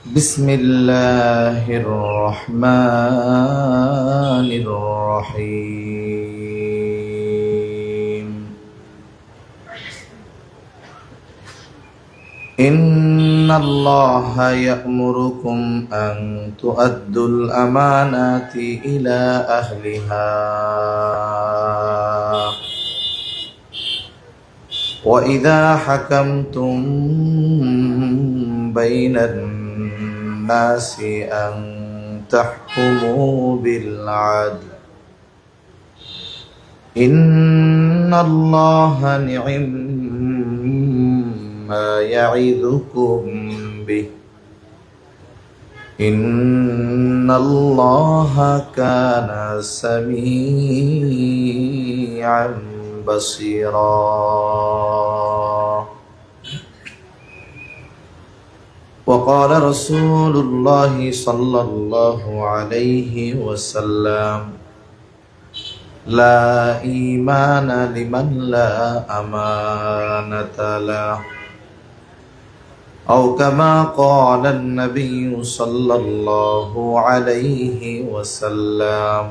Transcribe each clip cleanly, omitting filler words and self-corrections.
بسم الله الرحمن الرحيم إن الله يأمركم أن تؤدوا الأمانات إلى أهلها وإذا حكمتم بين الناس أن تحكموا بالعدل إن الله نعم ما يعظكم به إن الله كان سميعا بصيرا وقال رسول الله صلى الله عليه وسلم لا إيمان لمن لا أمانة له أو كما قال النبي صلى الله عليه وسلم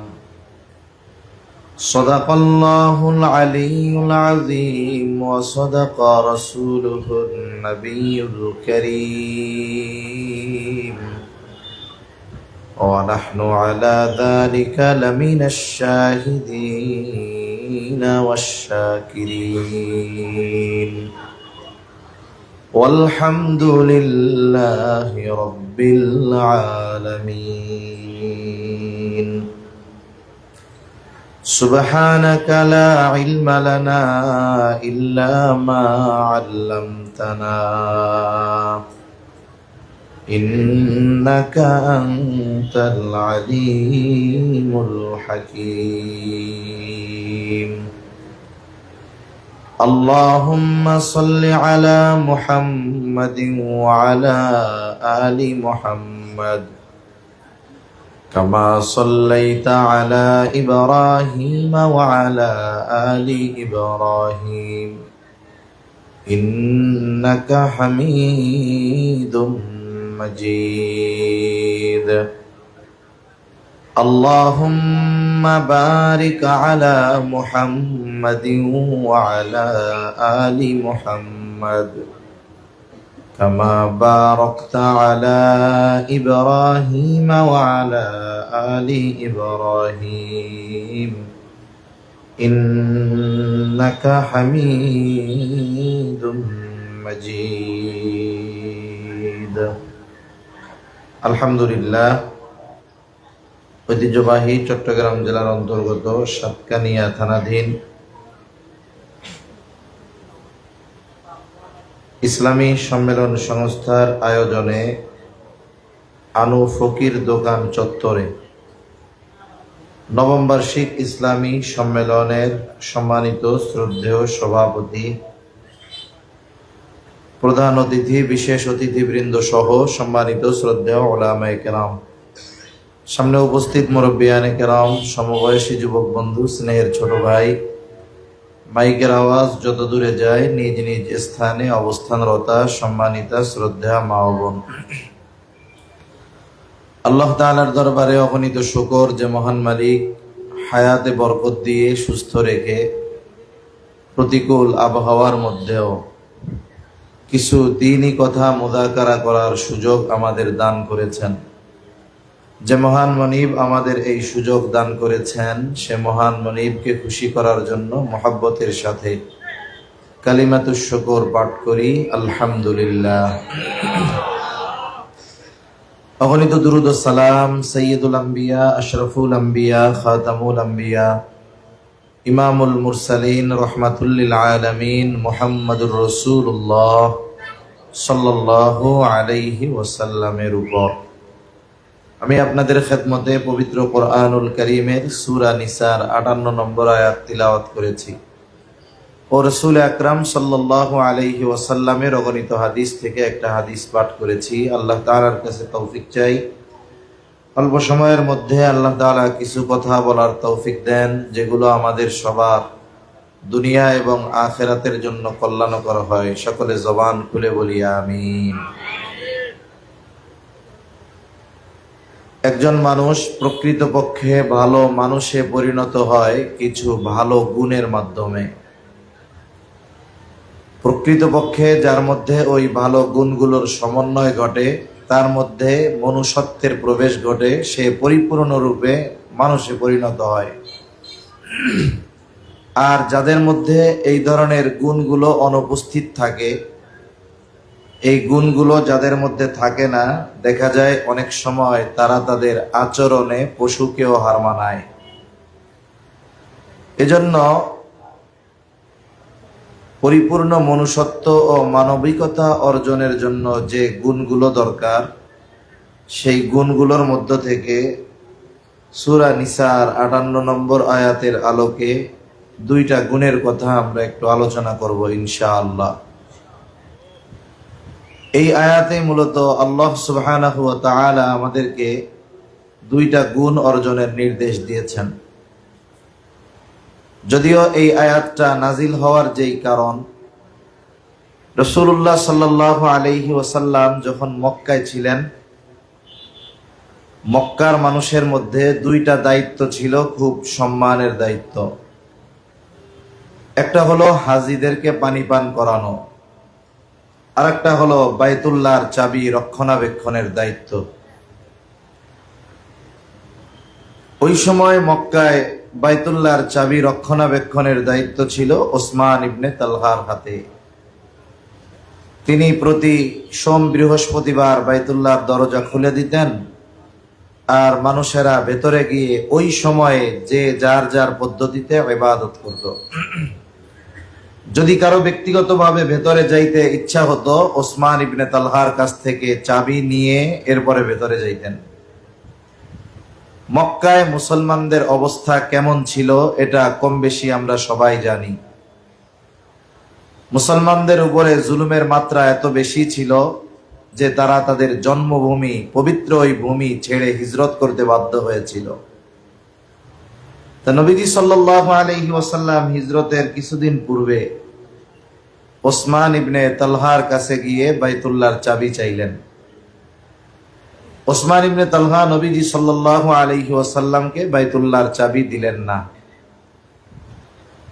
صدق الله العلي العظيم وصدق رسوله النبي الكريم ونحن على ذلك لمن الشاهدين والشاكرين والحمد لله رب العالمين سبحانك لا علم لنا إلا ما علمتنا إنك أنت العليم الحكيم اللهم صل على محمد وعلى آل محمد كما صليت على إبراهيم وعلى آل إبراهيم إنك حميد مجيد اللهم بارك على محمد وعلى آل محمد كما باركت على إبراهيم وعلى آل إبراهيم إنك حميد مجيد الحمد لله ঐতিহ্যবাহী চট্টগ্রাম জেলার অন্তর্গত সাতকানিয়া থানাধীন ইসলামী সম্মেলন সংস্থার আয়োজনে আনু ফকির দোকান চত্বরে নবম বার্ষিক ইসলামী সম্মেলনের সম্মানিত শ্রদ্ধেয় সভাপতি, প্রধান অতিথি, বিশেষ অতিথিবৃন্দ সহ সম্মানিত শ্রদ্ধেয় উলামায়ে কেরাম, সামনে উপস্থিত মুরব্বিয়ানে কেরাম, সমবয়সী যুবক বন্ধু, স্নেহের ছোট ভাই, মাইকের আওয়াজ যত দূরে যায় নিজ নিজ স্থানে অবস্থানরতা সম্মানিতা শ্রদ্ধা মা ও বোন, আল্লাহ তাআলার দরবারে অগণিত শুকর যে মহান মালিক হায়াতে বরকত দিয়ে সুস্থ রেখে প্রতিকূল আবহাওয়ার মধ্যেও কিছু দ্বীনি কথা মুযাকারা করার সুযোগ আমাদের দান করেছেন। যে মহান মনিব আমাদের এই সুযোগ দান করেছেন সে মহান মনিবকে খুশি করার জন্য মহব্বতের সাথে কালিমাতুশ শুকর পাঠ করি আলহামদুলিল্লাহ। অগণিত দুরূদ ও সালাম সাইয়্যিদুল আম্বিয়া, আশরাফুল আম্বিয়া, খাতামুল আম্বিয়া, ইমামুল মুরসালিন, রহমাতুল লিল আলামিন মুহাম্মাদুর রাসূলুল্লাহ সাল্লাল্লাহু আলাইহি ওয়াসাল্লামের উপর। আমি আপনাদের খেদমতে পবিত্র কোরআনুল কারীমের সূরা নিসার 58 নম্বর আয়াত তিলাওয়াত করেছি ও রাসূল আকরাম সাল্লাল্লাহু আলাইহি ওয়াসাল্লামের অগণিত হাদিস থেকে একটা হাদিস পাঠ করেছি। আল্লাহ তাআলার কাছে তৌফিক চাই অল্প সময়ের মধ্যে আল্লাহ তাআলা কিছু কথা বলার তৌফিক দেন যেগুলো আমাদের সবার দুনিয়া এবং আখিরাতের জন্য কল্যাণকর হয়। সকলে জবান খুলে বলি আমিন। একজন মানুষ প্রকৃতপক্ষে ভালো মানুষে পরিণত হয় কিছু ভালো গুণের মাধ্যমে। প্রকৃতপক্ষে যার মধ্যে ওই ভালো গুণগুলোর সমন্বয় ঘটে, তার মধ্যে মনুষ্যত্বের প্রবেশ ঘটে, সে পরিপূর্ণরূপে মানুষে পরিণত হয়। আর যাদের মধ্যে এই ধরনের গুণগুলো অনুপস্থিত থাকে, এই গুণগুলো যাদের মধ্যে থাকে না, দেখা যায় অনেক সময় তারা তাদের আচরণে পশুকেও হার মানায়। এজন্য পরিপূর্ণ মনুষ্যত্ব ও মানবিকতা অর্জনের জন্য যে গুণগুলো দরকার, সেই গুণগুলোর মধ্য থেকে সূরা নিসার 58 নম্বর আয়াতের আলোকে দুইটা গুণের কথা আমরা একটু আলোচনা করব ইনশাআল্লাহ। এই আয়াতে মূলত আল্লাহ সুবহানাহু ওয়া তাআলা আমাদেরকে দুইটা গুণ অর্জনের নির্দেশ দিয়েছেন। যদিও এই আয়াতটা নাজিল হওয়ার যেই কারণ, রাসূলুল্লাহ সাল্লাল্লাহু আলাইহি ওয়াসাল্লাম যখন মক্কায় ছিলেন, মক্কার মানুষের মধ্যে দুইটা দায়িত্ব ছিল, খুব সম্মানের দায়িত্ব। একটা হলো হাজীদেরকে পানি পান করানো, আর একটা হলো বাইতুল্লাহর চাবি রক্ষণাবেক্ষণের দায়িত্ব। ওই সময় মক্কায় বাইতুল্লাহর চাবি রক্ষণাবেক্ষণের দায়িত্ব ছিল ওসমান ইবনে তালহার হাতে। তিনি প্রতি সোম বৃহস্পতিবার বাইতুল্লাহর দরজা খুলে দিতেন, আর মানুষেরা ভেতরে গিয়ে ওই সময়ে যে যার যার পদ্ধতিতে ইবাদত করত। যদি কারো ব্যক্তিগতভাবে ভেতরে যাইতে ইচ্ছা হতো, ওসমান ইবনে তালহার কাছ থেকে চাবি নিয়ে এরপরে ভেতরে যাইতেন। মক্কায় মুসলমানদের অবস্থা কেমন ছিল এটা কম বেশি আমরা সবাই জানি। মুসলমানদের উপরে জুলুমের মাত্রা এত বেশি ছিল যে তারা তাদের জন্মভূমি, পবিত্র ওই ভূমি ছেড়ে হিজরত করতে বাধ্য হয়েছিল। তা নবীজি সাল্লাল্লাহু আলাইহি ওয়াসাল্লাম হিজরতের কিছুদিন পূর্বে ওসমান ইবনে তালহার কাছে গিয়ে বাইতুল্লাহর চাবি চাইলেন। ওসমান ইবনে তালহা নবীজি সাল্লাল্লাহু আলাইহি ওয়াসাল্লামকে বাইতুল্লাহর চাবি দিলেন না,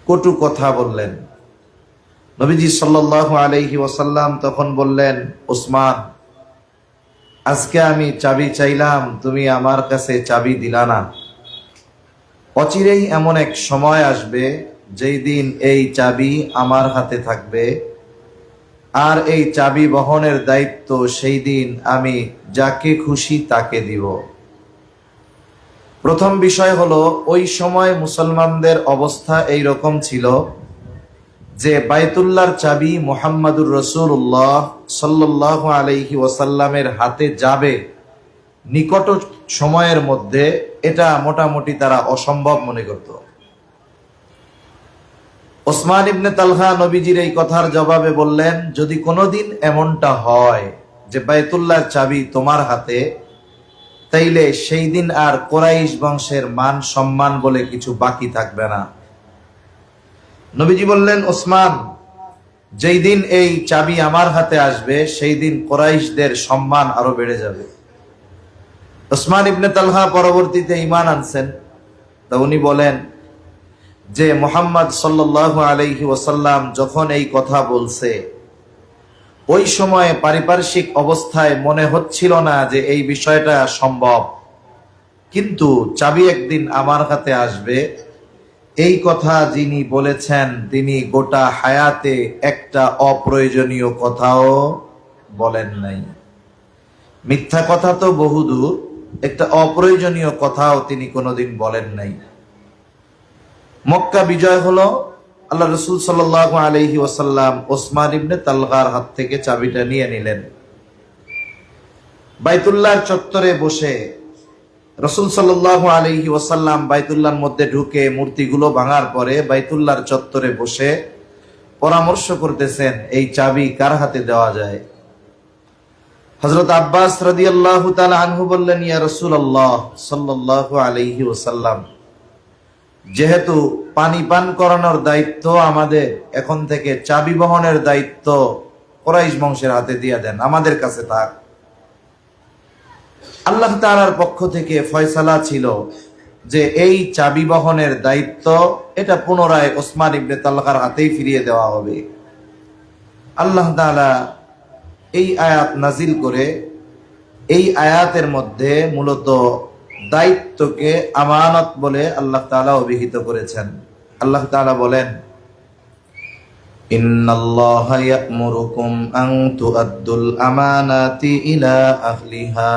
কটু কথা বললেন। নবীজি সাল্লাল্লাহু আলাইহি ওয়াসাল্লাম তখন বললেন, ওসমান, আজকে আমি চাবি চাইলাম, তুমি আমার কাছে চাবি দিলা না। অচিরেই এমন এক সময় আসবে যেই দিন এই চাবি আমার হাতে থাকবে, আর এই চাবি বহনের দায়িত্ব সেই দিন আমি যাকে খুশি তাকে দিব। প্রথম বিষয় হলো, ওই সময় মুসলমানদের অবস্থা এই রকম ছিল যে বাইতুল্লাহর চাবি মুহাম্মাদুর রাসূলুল্লাহ সাল্লাল্লাহু আলাইহি ওয়াসাল্লামের হাতে যাবে নিকট সময়ের মধ্যে, এটা মোটামুটি তারা অসম্ভব মনে করত। ওসমান ইবনে তালহা নবীজির এই কথার জবাবে বললেন, যদি কোনোদিন এমনটা হয় যে বাইতুল্লাহর চাবি তোমার হাতে, তাইলে সেই দিন আর কুরাইশ বংশের মান সম্মান বলে কিছু বাকি থাকবে না। নবীজি বললেন, ওসমান, যেই দিন এই চাবি আমার হাতে আসবে সেই দিন কুরাইশদের সম্মান আরো বেড়ে যাবে। ওসমান ইবনে তালহা পরবর্তীতে ঈমান আনছেন। তা উনি বলেন যে মুহাম্মদ সাল্লাল্লাহু আলাইহি ওয়াসাল্লাম যখন এই কথা বলছে, ওই সময়ে পারিপার্শ্বিক অবস্থায় মনে হচ্ছিল না যে এই বিষয়টা সম্ভব, কিন্তু চাবি একদিন আমার হাতে আসবে, এই কথা যিনি বলেছেন তিনি গোটা হায়াতে একটা অপ্রয়োজনীয় কথাও বলেন নাই। মিথ্যা কথা তো বহুদূর, একটা অপ্রয়োজনীয় কথাও তিনি কোনোদিন বলেন নাই। মক্কা বিজয় হলো, আল্লাহ রাসূল সাল্লাল্লাহু আলাইহি ওয়াসাল্লাম ওসমান ইবনে তালহার হাত থেকে চাবিটা নিয়ে নিলেন। বাইতুল্লাহর চত্বরে বসে রাসূল সাল্লাল্লাহু আলাইহি ওয়াসাল্লাম বাইতুল্লাহর মধ্যে ঢুকে মূর্তিগুলো ভাঙার পরে বাইতুল্লাহর চত্বরে বসে পরামর্শ করতেছেন এই চাবি কার হাতে দেওয়া যায়। হযরত আব্বাস রাদিয়াল্লাহু তাআলা আনহু বললেন, ইয়া রাসূলুল্লাহ সাল্লাল্লাহু আলাইহি ওয়াসাল্লাম, যেহেতু পানি পান করানোর দায়িত্ব আমাদের, এখন থেকে চাবি বহনের দায়িত্ব কুরাইশ বংশের হাতে দিয়ে দেন, আমাদের কাছে থাক। আল্লাহ তাআলার পক্ষ থেকে ফয়সালা ছিল যে এই চাবি বহনের দায়িত্ব এটা পুনরায় ওসমান ইবনে তালহার হাতেই ফিরিয়ে দেওয়া হবে। আল্লাহ তাআলা এই আয়াত নাজিল করে এই আয়াতের মধ্যে মূলত দায়িত্বকে আমানত বলে আল্লাহ তাআলা অভিহিত করেছেন। আল্লাহ তাআলা বলেন, ইন্নাল্লাহা ইয়া'মুরুকুম আন তু'আদ্দুল আমানাতি ইলা আহলিহা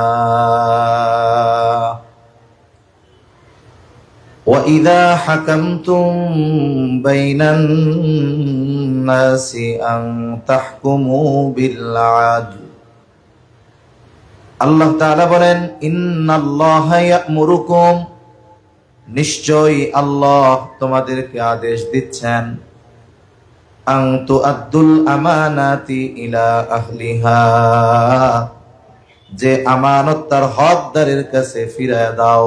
ওয়া ইযা হাকামতুম বাইনান নাসি আন তাহকুমু বিল আদল। আল্লাহ তাআলা বলেন, ইন্নাল্লাহা ইয়া'মুরুকুম, নিশ্চয়ই আল্লাহ তোমাদেরকে আদেশ দিচ্ছেন, আন তু'আদ্দুল আমানাতি ইলা আহলিহা, যে আমানত তার হকদারের কাছে ফিরিয়ে দাও।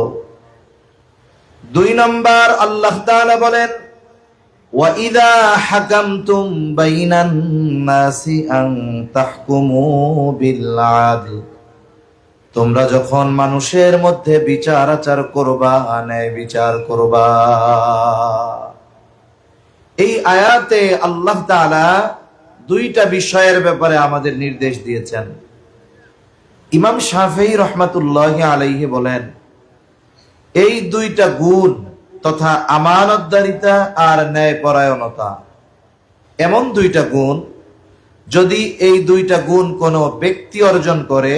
2 নম্বর আল্লাহ তাআলা বলেন, ওয়া ইযা হাকামতুম বাইনান নাসি আন তাহকুমু বিল আদল, তোমরা যখন মানুষের মধ্যে বিচার আচার করবা, ন্যায় বিচার করবা। এই আয়াতে আল্লাহ তাআলা 2টা বিষয়ের ব্যাপারে আমাদের নির্দেশ দিয়েছেন। ইমাম শাফিঈ রাহমাতুল্লাহি আলাইহি বলেন, এই 2টা গুণ তথা আমানতদারিতা আর ন্যায়পরায়ণতা এমন 2টা গুণ, যদি এই 2টা গুণ কোনো ব্যক্তি অর্জন করে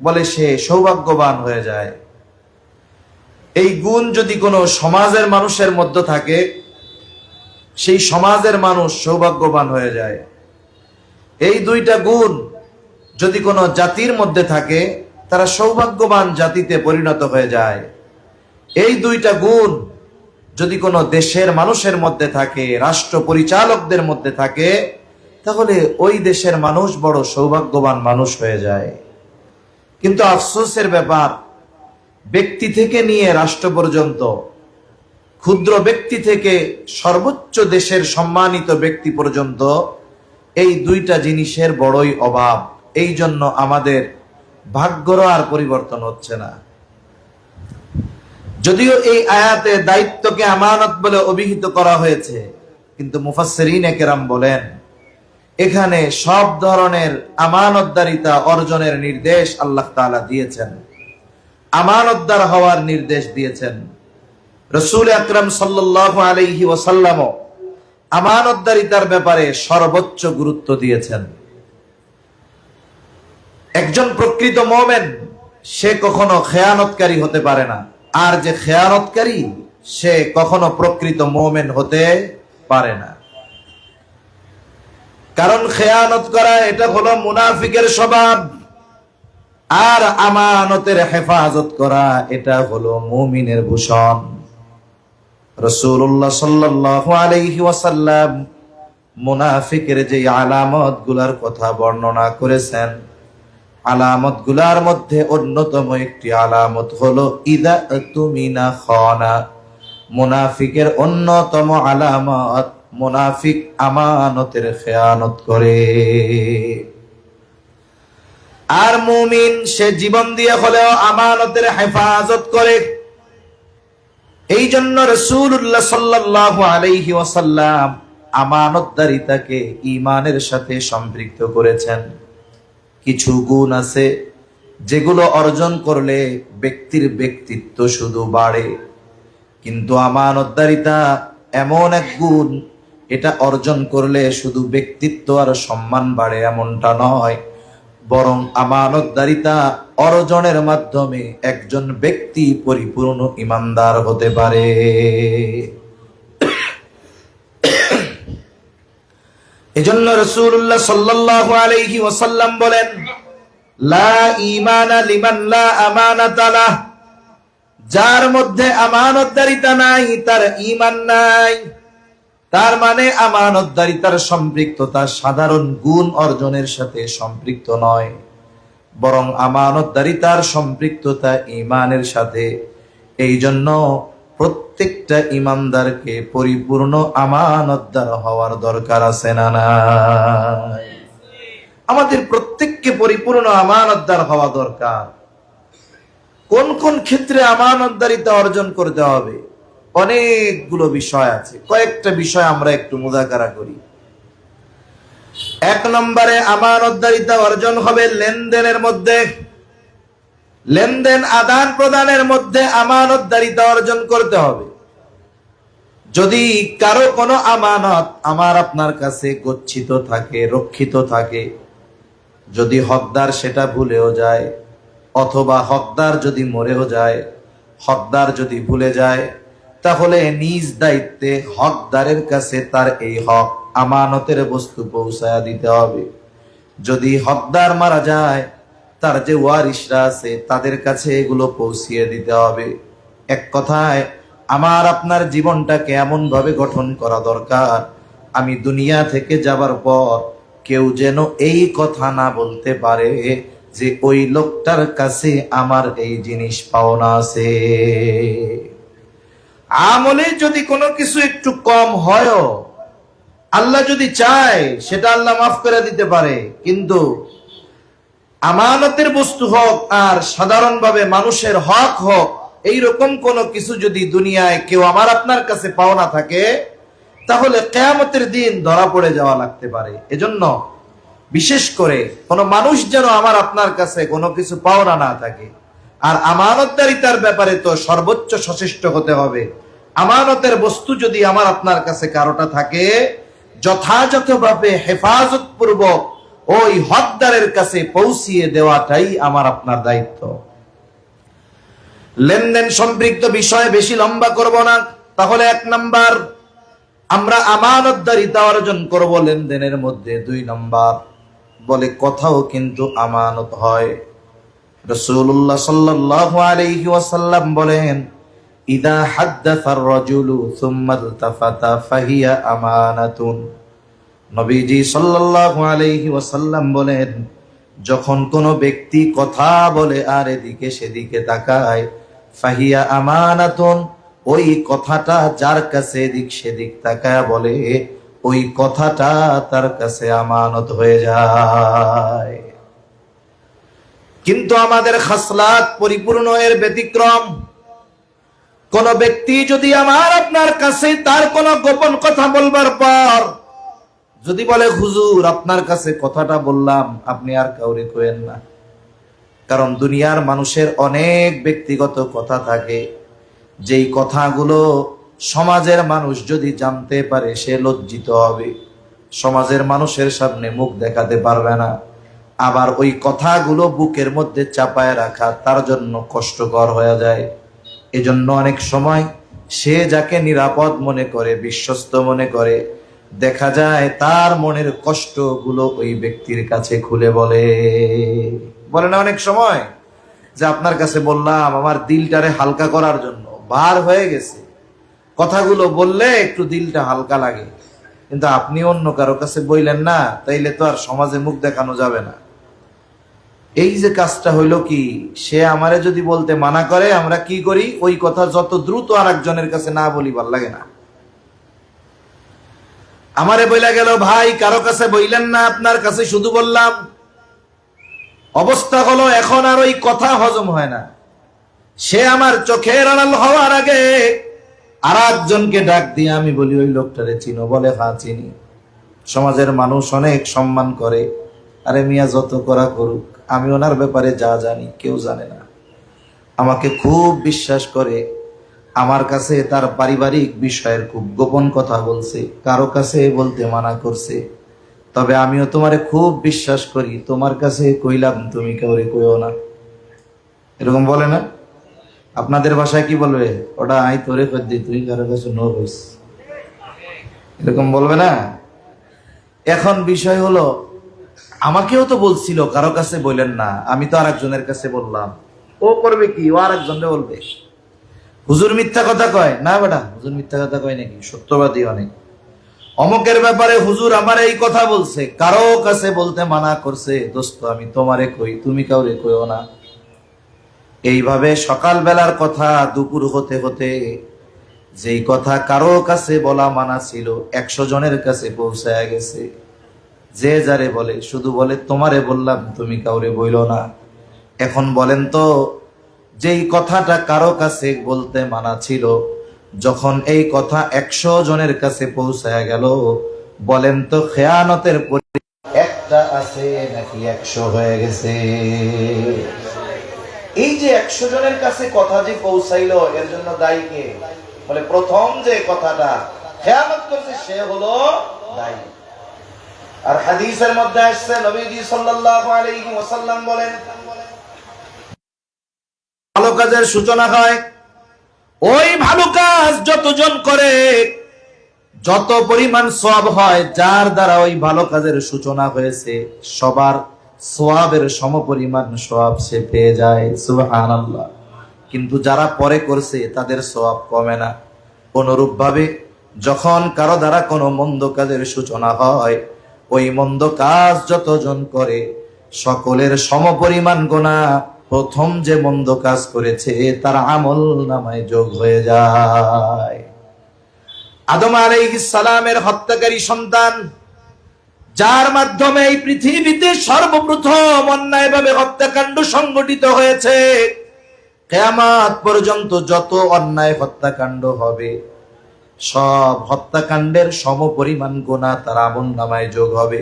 বলে সে সৌভাগ্যবান হয়ে যায়। এই গুণ যদি কোনো সমাজের মানুষের মধ্যে থাকে, সেই সমাজের মানুষ সৌভাগ্যবান হয়ে যায়। এই 2টা গুণ যদি কোনো জাতির মধ্যে থাকে, তারা সৌভাগ্যবান জাতিতে পরিণত হয়ে যায়। এই 2টা গুণ যদি কোনো দেশের মানুষের মধ্যে থাকে, রাষ্ট্র পরিচালকদের মধ্যে থাকে, তাহলে ওই দেশের মানুষ বড় সৌভাগ্যবান মানুষ হয়ে যায়। কিন্তু আফসোসের ব্যাপার, ব্যক্তি থেকে নিয়ে রাষ্ট্র পর্যন্ত, ক্ষুদ্র ব্যক্তি থেকে সর্বোচ্চ দেশের সম্মানিত ব্যক্তি পর্যন্ত এই 2টা জিনিসের বড়ই অভাব। এই জন্য আমাদের ভাগ্যর আর পরিবর্তন হচ্ছে না। যদিও এই আয়াতে দায়িত্বকে আমানত বলে অভিহিত করা হয়েছে, কিন্তু মুফাসসিরিনে কেরাম বলেন, এখানে সব ধরনের আমানতদারিতা অর্জনের নির্দেশ আল্লাহ তাআলা দিয়েছেন, আমানতদার হওয়ার নির্দেশ দিয়েছেন। রাসূল আকরাম সাল্লাল্লাহু আলাইহি ওয়াসাল্লাম আমানতদারিতার ব্যাপারে সর্বোচ্চ গুরুত্ব দিয়েছেন। একজন প্রকৃত মুমিন সে কখনো খেয়ানতকারী হতে পারে না, আর যে খেয়ানতকারী সে কখনো প্রকৃত মুমিন হতে পারে না। কারণ খেয়ানত করা এটা হলো মুনাফিকের স্বভাব, আর আমানতের হেফাজত করা এটা হলো মুমিনের ভূষণ। রাসূলুল্লাহ সাল্লাল্লাহু আলাইহি ওয়াসাল্লাম মুনাফিকের যে আলামত গুলার কথা বর্ণনা করেছেন, আলামত গুলার মধ্যে অন্যতম একটি আলামত হলো ইদা তুমিনা খানা। মুনাফিকের অন্যতম আলামত, মুনাফিক আমানতের খেয়ানত করে। আর মুমিন সে জীবন দিয়ে হলেও আমানতের হেফাজত করে। এই জন্য রাসূলুল্লাহ সাল্লাল্লাহু আলাইহি ওয়াসাল্লাম আমানতদারিতাকে ঈমানের সাথে সম্পৃক্ত করেছেন। কিছু গুণ আছে যেগুলো অর্জন করলে ব্যক্তির ব্যক্তিত্ব শুধু বাড়ে, কিন্তু আমানতদারিতা এমন এক গুণ, এটা অর্জন করলে শুধু ব্যক্তিত্ব আর সম্মান বাড়ে এমনটা নয়, বরং আমানতদারিতা অর্জনের মাধ্যমে একজন ব্যক্তি পরিপূর্ণ ঈমানদার হতে পারে। এজন্য রাসূলুল্লাহ সাল্লাল্লাহু আলাইহি ওয়াসাল্লাম বলেন, লা ঈমানা লিমান লা আমানাতা লাহ, যার মধ্যে আমানতদারিতা নাই তার ঈমান নাই। তার মানে আমানতদারিতার সম্পৃক্ততা সাধারণ গুণ অর্জনের সাথে সম্পৃক্ত নয়, বরং আমানতদারিতার সম্পৃক্ততা ঈমানের সাথে। এই জন্য প্রত্যেকটা ঈমানদারকে পরিপূর্ণ আমানতদার হওয়ার দরকার আছে না নাই? আমাদের প্রত্যেককে পরিপূর্ণ আমানতদার হওয়া দরকার। কোন কোন ক্ষেত্রে আমানতদারিতা অর্জন করতে হবে? অনেকগুলো বিষয় আছে, কয়েকটা বিষয় আমরা একটু মুযাকারা করি। এক নম্বরে আমানতদারিতা অর্জন হবে লেনদেনের মধ্যে, লেনদেন আদান প্রদানের মধ্যে আমানতদারিতা অর্জন করতে হবে। যদি কারো কোনো আমানত আমার আপনার কাছে গচ্ছিত থাকে, রক্ষিত থাকে, যদি হকদার সেটা ভুলেও যায়, অথবা হকদার যদি মরেও যায়, হকদার যদি ভুলে যায়, তাহলে নিজ দায়িত্বে হকদারের কাছে তার এই হক আমানতের বস্তু পৌঁছায়া দিতে হবে। যদি হকদার মারা যায়, তার যে ওয়ারিশরা আছে তাদের কাছে এগুলো পৌঁছিয়ে দিতে হবে। এক কথায় আমার আপনার জীবনটাকে এমন ভাবে গঠন করা দরকার, আমি দুনিয়া থেকে যাবার পর কেউ যেন এই কথা না বলতে পারে যে ওই লোকটার কাছে আমার এই জিনিস পাওনা আছে। আমলে যদি কোনো কিছু একটু কম হয়, আল্লাহ যদি চায় সেটা আল্লাহ মাফ করে দিতে পারে, কিন্তু আমানতের বস্তু হোক আর সাধারণভাবে মানুষের হক হোক, এইরকম কোন কিছু যদি দুনিয়ায় কেউ আমার আপনার কাছে পাওনা থাকে, তাহলে কিয়ামতের দিন ধরা পড়ে যাওয়া লাগতে পারে। এজন্য বিশেষ করে কোন মানুষ যেন আমার আপনার কাছে কোনো কিছু পাওনা না থাকে। আর আমানতদারিতার ব্যাপারে তো সর্বোচ্চ সচেষ্ট হতে হবে। আমানতের বস্তু যদি আমার আপনার কাছে কারোটা থাকে, যথাযথভাবে হেফাজত পূর্বক ওই হকদারের কাছে পৌঁছিয়ে দেওয়াটাই আমার আপনার দায়িত্ব। লেনদেন সম্পৃক্ত বিষয়ে বেশি লম্বা করব না। তাহলে এক নাম্বার, আমরা আমানতদারিতা অর্জন করব লেনদেনের মধ্যে। দুই নাম্বার বলে কথাও কিন্তু আমানত হয়। রাসূলুল্লাহ সাল্লাল্লাহু আলাইহি ওয়াসাল্লাম বলেন, ইদা হাদ্দাসার রাজুলু সুম্মা ইলতাফাতা ফাহিয়া আমানাতুন। নবীজি সাল্লাল্লাহু আলাইহি ওয়াসাল্লাম বলেন, যখন কোনো ব্যক্তি কথা বলে আর এদিকে সেদিকে তাকায়, ফাহিয়া আমানাতুন, ওই কথাটা যার কাছে এদিক সেদিক তাকায় বলে, ওই কথাটা তার কাছে আমানত হয়ে যায়। কিন্তু আমাদের খাসলাত পরিপূর্ণ এর ব্যতিক্রম। কোন ব্যক্তি যদি আমার আপনার কাছে তার কোন গোপন কথা বলবার পর যদি বলে, হুজুর আপনার কাছে কথাটা বললাম, আপনি আর কাউরে কইেন না। কারণ দুনিয়ার মানুষের অনেক ব্যক্তিগত কথা থাকে, যেই কথাগুলো সমাজের মানুষ যদি জানতে পারে সে লজ্জিত হবে, সমাজের মানুষের সামনে মুখ দেখাতে পারবে না। আবার ওই কথাগুলো বুকের মধ্যে চাপায় রাখা তার জন্য কষ্টকর হয়ে যায়। এজন্য অনেক সময় সে যাকে নিরাপদ মনে করে, বিশ্বস্ত মনে করে, দেখা যায় তার মনের কষ্টগুলো ওই ব্যক্তির কাছে খুলে বলে না অনেক সময়, যে আপনার কাছে বললাম আমার দিলটারে হালকা করার জন্য, ভার হয়ে গেছে, কথাগুলো বললে একটু দিলটা হালকা লাগে। কিন্তু আপনি অন্য কারো কাছে বললেন না, তাইলে তো আর সমাজে মুখ দেখানো যাবে না। এই যে কাজটা হইলো কি, সে আমারে যদি বলতে মানা করে, আমরা কি করি, ওই কথা যত দ্রুত আর একজনের কাছে না বলি ভাল লাগে না। আমারে বইলা গেল, ভাই কারো কাছে বইলেন না, আপনার কাছে শুধু বললাম। অবস্থা হলো এখন আর ওই কথা হজম হয় না। সে আমার চোখের আড়াল হওয়ার আগে আর একজনকে ডাক দিয়ে আমি বলি, ওই লোকটারে চিনো? বলে, হ্যাঁ চিনি। সমাজের মানুষ অনেক সম্মান করে। আরে মিয়া যত করা করুক, আমি ওনার ব্যাপারে যা জানি কেউ জানে না। আমাকে খুব বিশ্বাস করে, আমার কাছে তার পারিবারিক বিষয়ের খুব গোপন কথা বলছে, কারো কাছে বলতে মানা করছে। তবে আমিও তোমারে খুব বিশ্বাস করি, তোমার কাছে কইলাম, তুমি কাউরে কইও না। এরকম বলে না? আপনাদের ভাষায় কি বলবে? ওটা আই তোরে কই দি, তুই কারো কাছে নো কইস, এরকম বলবে না? এখন বিষয় হলো, আমাকেও তো বলছিল কারো কাছে বললেন না, আমি তো আর একজনের কাছে বললাম। ও করবে কি, ও আর একজনে বলবে হুজুর মিথ্যা কথা কয় না। বেটা, হুজুর মিথ্যা কথা কয় নাকি? সত্যবাদী অনেক। অমুকের ব্যাপারে হুজুর আমার এই কথা বলছে, কারো কাছে বলতে মানা করছে। দোস্ত আমি তোমারে কই, তুমি কাউরে কইও না। এইভাবে সকাল বেলার কথা দুপুর হতে হতে যেই কথা কারো কাছে বলা মানা ছিল, 100 জনের কাছে পৌঁছায় গেছে। যে যারে বলে শুধু বলে, তোমারে বললাম, তুমি কাউরে বইল না। এখন বলেন তো, যেই কথাটা কারো কাছে বলতে মানা ছিল, যখন এই কথা 100 জনের কাছে পৌঁছায় গেল, বলেন তো খেয়ানতের একটা আছে নাকি 100 হয়ে গেছে? এই যে 100 জনের কাছে কথা যে পৌঁছাইলো, এর জন্য দায়ী কে? বলে প্রথম যে কথাটা খেয়ানত করছে সে হলো দায়ী। আর হাদিসের মধ্যে আসছে, নবীজি সাল্লাল্লাহু আলাইহি ওয়াসাল্লাম বলেন, ভালো কাজের সূচনা হয় ওই ভালো কাজ যতজন করে, যত পরিমাণ সওয়াব হয়, যার দ্বারা ওই ভালো কাজের সূচনা হয়েছে সবার সওয়াবের সমপরিমাণ সওয়াব সে পেয়ে যায়। সুবহানাল্লাহ। কিন্তু যারা পরে করছে তাদের সওয়াব কমে না। অনুরূপ ভাবে যখন কারো দ্বারা কোনো মন্দ কাজের সূচনা হয়, ওই মন্দ কাজ যতজন করে সকলের সমপরিমাণ গুনাহ প্রথম যে মন্দ কাজ করেছে তার আমল নামায় যোগ হয়ে যায়। আদম আলাইহিস সালামের হত্যাকারী সন্তান, যার মাধ্যমে এই পৃথিবীতে সর্বপ্রথম অন্যায়ভাবে হত্যাকাণ্ড সংগঠিত হয়েছে, কিয়ামত পর্যন্ত যত অন্যায় হত্যাকাণ্ড হবে সব হত্যাকাণ্ডের সমপরিমাণ গুনাহ তার আমলনামায় যোগ হবে।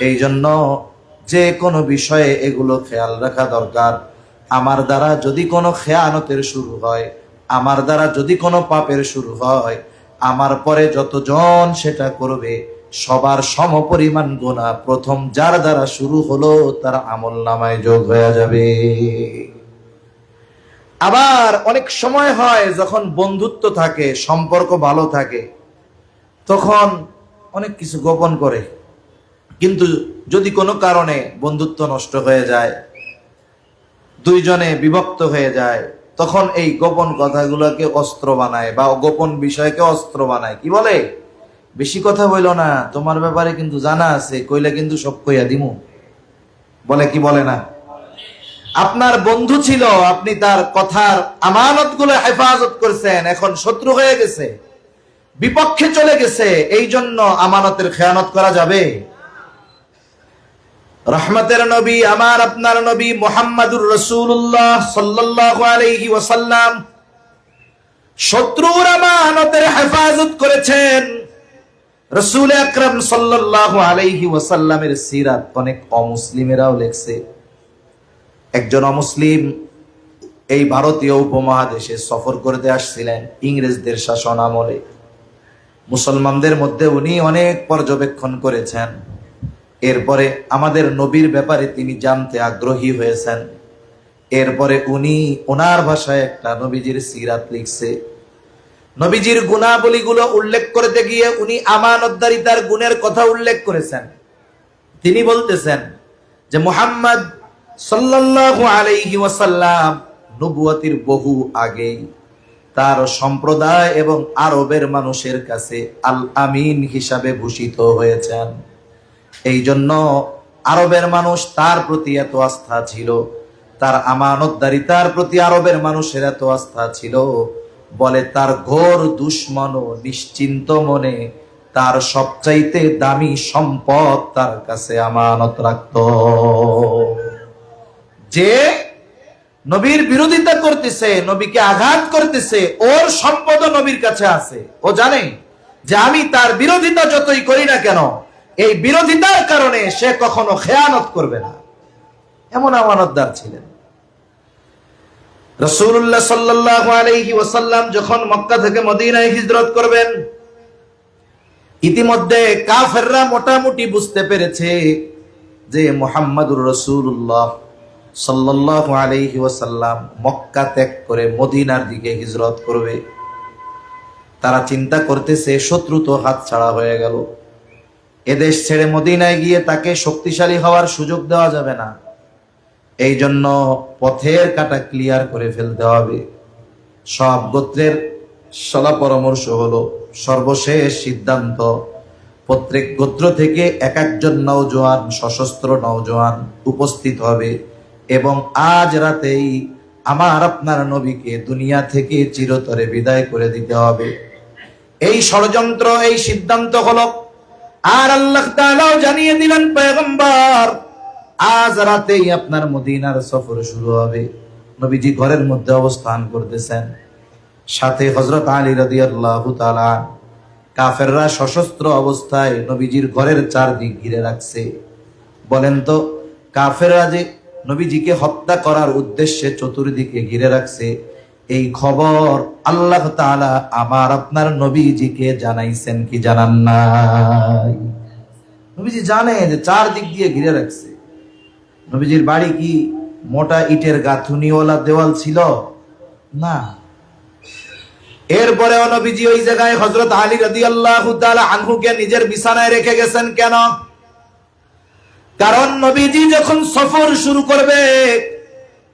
এই জন্য যে কোনো বিষয়ে এগুলো খেয়াল রাখা দরকার। আমার দ্বারা যদি কোনো খেয়ানতের শুরু হয়, আমার দ্বারা যদি কোনো পাপের শুরু হয়, আমার পরে যতজন সেটা করবে সবার সমপরিমাণ গুনাহ প্রথম যার দ্বারা শুরু হলো তার আমলনামায় যোগ হয়ে যাবে। আবার অনেক সময় হয় যখন বন্ধুত্ব থাকে, সম্পর্ক ভালো থাকে, তখন অনেক কিছু গোপন করে, কিন্তু যদি কোনো কারণে বন্ধুত্ব নষ্ট হয়ে যায়, দুইজনে বিভক্ত হয়ে যায়, তখন এই গোপন কথাগুলোকে অস্ত্র বানায় বা গোপন বিষয়কে অস্ত্র বানায়। কি বলে? বেশি কথা বইল না, তোমার ব্যাপারে কিন্তু জানা আছে, কইলে কিন্তু সব কইয়া দিমু। বলে কি বলে না? আপনার বন্ধু ছিল, আপনি তার কথার আমানত গুলো হেফাজত করছেন, এখন শত্রু হয়ে গেছে, বিপক্ষে চলে গেছে, এই জন্য আমানতের খেয়ানত করা যাবে? রহমতের নবী আমার আপনার নবী মুহাম্মাদুর রাসূলুল্লাহ সাল্লাল্লাহু আলাইহি ওয়াসাল্লাম শত্রুর আমানতের হেফাজত করেছেন। রাসূল আকরাম সাল্লাল্লাহু আলাইহি ওয়াসাল্লামের সিরাত অনেক অমুসলিমেরাও লেখছে। একজন অমুসলিম এই ভারতীয় উপমহাদেশে সফর করতে আসছিলেন ইংরেজদের শাসন আমলে। মুসলমানদের মধ্যে উনি অনেক পর্যবেক্ষণ করেছেন। এরপরে আমাদের নবীর ব্যাপারে তিনি জানতে আগ্রহী হয়েছেন। এরপরে উনি ওনার ভাষায় একটা নবীজির সিরাত লিখছে। নবীজির গুণাবলীগুলো উল্লেখ করতে গিয়ে উনি আমানতদারিতার গুণের কথা উল্লেখ করেছেন। তিনি বলতেছেন যে মুহাম্মদ সাল্লাল্লাহু আলাইহি ওয়াসাল্লাম নবুয়তির বহু আগেই তার সম্প্রদায় এবং আরবের মানুষের কাছে আল আমিন হিসাবে ভূষিত হয়েছেন। এই জন্য আরবের মানুষ তার প্রতি এত আস্থা ছিল, তার আমানতদারিতার প্রতি আরবের মানুষের এত আস্থা ছিল, বলে তার ঘোর দুশ্মন নিশ্চিন্ত মনে তার সবচাইতে দামি সম্পদ তার কাছে আমানত রাখত। যে নবীর বিরোধিতা করতেছে, নবীকে আঘাত করতেছে, ওর সম্পদ নবীর কাছে আছে। ও জানে যে আমি তার বিরোধিতা যতই করি না কেন, এই বিরোধিতার কারণে সে কখনো খেয়ানত করবে না। এমন আমানতদার ছিলেন। রাসূলুল্লাহ সাল্লাল্লাহু আলাইহি ওয়াসাল্লাম যখন মক্কা থেকে মদিনায় হিজরত করবেন, ইতিমধ্যে কাফেররা মোটামুটি বুঝতে পেরেছে যে মুহাম্মাদুর রাসূলুল্লাহ সাল্লাল্লাহু আলাইহি ওয়াসাল্লাম মক্কা ত্যাগ করে মদিনার দিকে হিজরত করবে। তারা চিন্তা করতেছে শত্রু তো হাতছাড়া হয়ে গেল, এদেশ ছেড়ে মদিনায় গিয়ে তাকে শক্তিশালী হওয়ার সুযোগ দেওয়া যাবে না। এই জন্য পথের কাটা ক্লিয়ার করে ফেলতে হবে। সব গোত্রের সলা পরামর্শ হলো, সর্বশেষ সিদ্ধান্ত, প্রত্যেক গোত্র থেকে এক একজন নওজোয়ান, সশস্ত্র নওজোয়ান উপস্থিত হবে এবং আজ রাতেই আমার আপনার নবীকে দুনিয়া থেকে চিরতরে বিদায় করে দিতে হবে। এই ষড়যন্ত্র, এই সিদ্ধান্ত হলো। আর আল্লাহ তাআলাও জানিয়ে দিলেন, পয়গম্বর আজ রাতেই আপনার মদিনার সফর শুরু হবে। নবীজি ঘরের মধ্যে অবস্থান করতেছেন, সাথে হযরত আলী রাদিয়াল্লাহু তাআলা। কাফেররা সশস্ত্র অবস্থায় নবীজির ঘরের চারদিক ঘিরে রাখছে। বলেন তো, কাফেররা যে নবীজিকে হত্যা করার উদ্দেশ্যে চতুর্দিকে ঘিরে রাখছে, এই খবর আল্লাহ তাআলা আমার আপনার নবীজিকে জানাইছেন কি জানান নাই? নবীজি জানে যে চারদিক দিয়ে ঘিরে রাখছে। নবীজির বাড়ি কি মোটা ইটের গাঁথুনিওয়ালা দেওয়াল ছিল? না। এরপরেও নবীজি ওই জায়গায় হযরত আলী রাদিয়াল্লাহু তাআলা আনহুকে নিজের বিছানায় রেখে গেছেন কেন? কারণ নবীজি যখন সফর শুরু করবে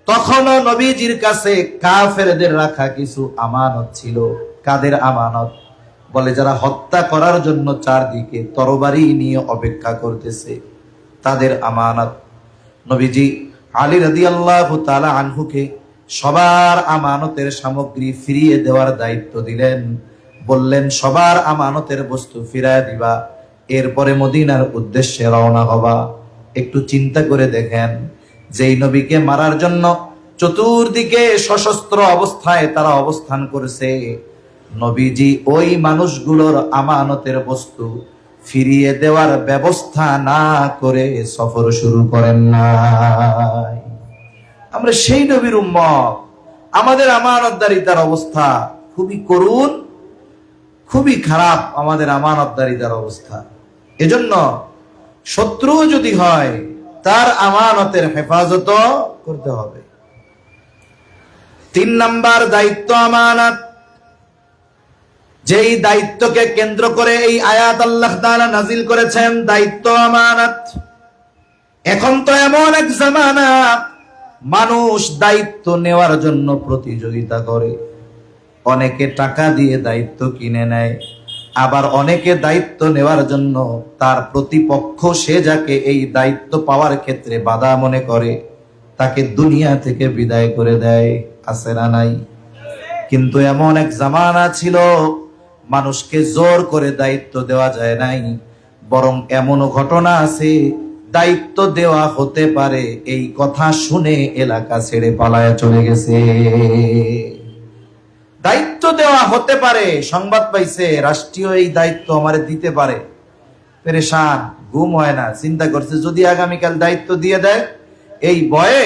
তখনও নবীজির কাছে কাফেরদের রাখা কিছু আমানত ছিল। কাদের আমানত? বলে যারা হত্যা করার জন্য চারদিকে তরবারি নিয়ে অপেক্ষা করতেছে, তাদের আমানত। নবীজি আলী রাদিয়াল্লাহু তাআলা আনহুকে সবার আমানতের সামগ্রী ফিরিয়ে দেওয়ার দায়িত্ব দিলেন। বললেন, সবার আমানতের বস্তু ফিরায় দিবা, এরপরে মদিনার উদ্দেশ্যে রওনা হবা। একটু চিন্তা করে দেখেন, যেই নবীকে মারার জন্য চতুর্দিকে সশস্ত্র অবস্থায় তারা অবস্থান করেছে, নবীজি ওই মানুষগুলোর আমানতের বস্তু ফিরিয়ে দেওয়ার ব্যবস্থা না করে সফর শুরু করেন নাই। আমরা সেই নবীর উম্মত, আমাদের আমানতদারিতার অবস্থা খুবই করুণ, খুবই খারাপ আমাদের আমানতদারিতার অবস্থা। এজন্য শত্রু যদি হয় তার আমানতের হেফাজত করতে হবে। 3 নাম্বার দায়িত্ব আমানত। যেই দায়িত্বকে কেন্দ্র করে এই আয়াত আল্লাহ তাআলা নাজিল করেছেন, দায়িত্ব আমানত। এখন তো এমন এক জামানা, মানুষ দায়িত্ব নেওয়ার জন্য প্রতিযোগিতা করে। অনেকে টাকা দিয়ে দায়িত্ব কিনে নেয়, আবার অনেকে দায়িত্ব নেওয়ার জন্য তার প্রতিপক্ষ, সে যাকে এই দায়িত্ব পাওয়ার ক্ষেত্রে বাধা মনে করে, তাকে দুনিয়া থেকে বিদায় করে দেয়। আছে না নাই? কিন্তু এমন এক জামানা ছিল, মানুষকে জোর করে দায়িত্ব দেওয়া যায় নাই, বরং এমনও ঘটনা আছে দায়িত্ব দেওয়া হতে পারে এই কথা শুনে এলাকা ছেড়ে পালায়া চলে গেছে। দায়িত্ব দেওয়া হতে পারে, সংবাদ পাইছে রাষ্ট্রীয় এই দায়িত্ব আমারে দিতে পারে, পেরেশান, ঘুম হয় না, চিন্তা করছে যদি আগামীকাল দায়িত্ব দিয়ে দেয়, এই ভয়ে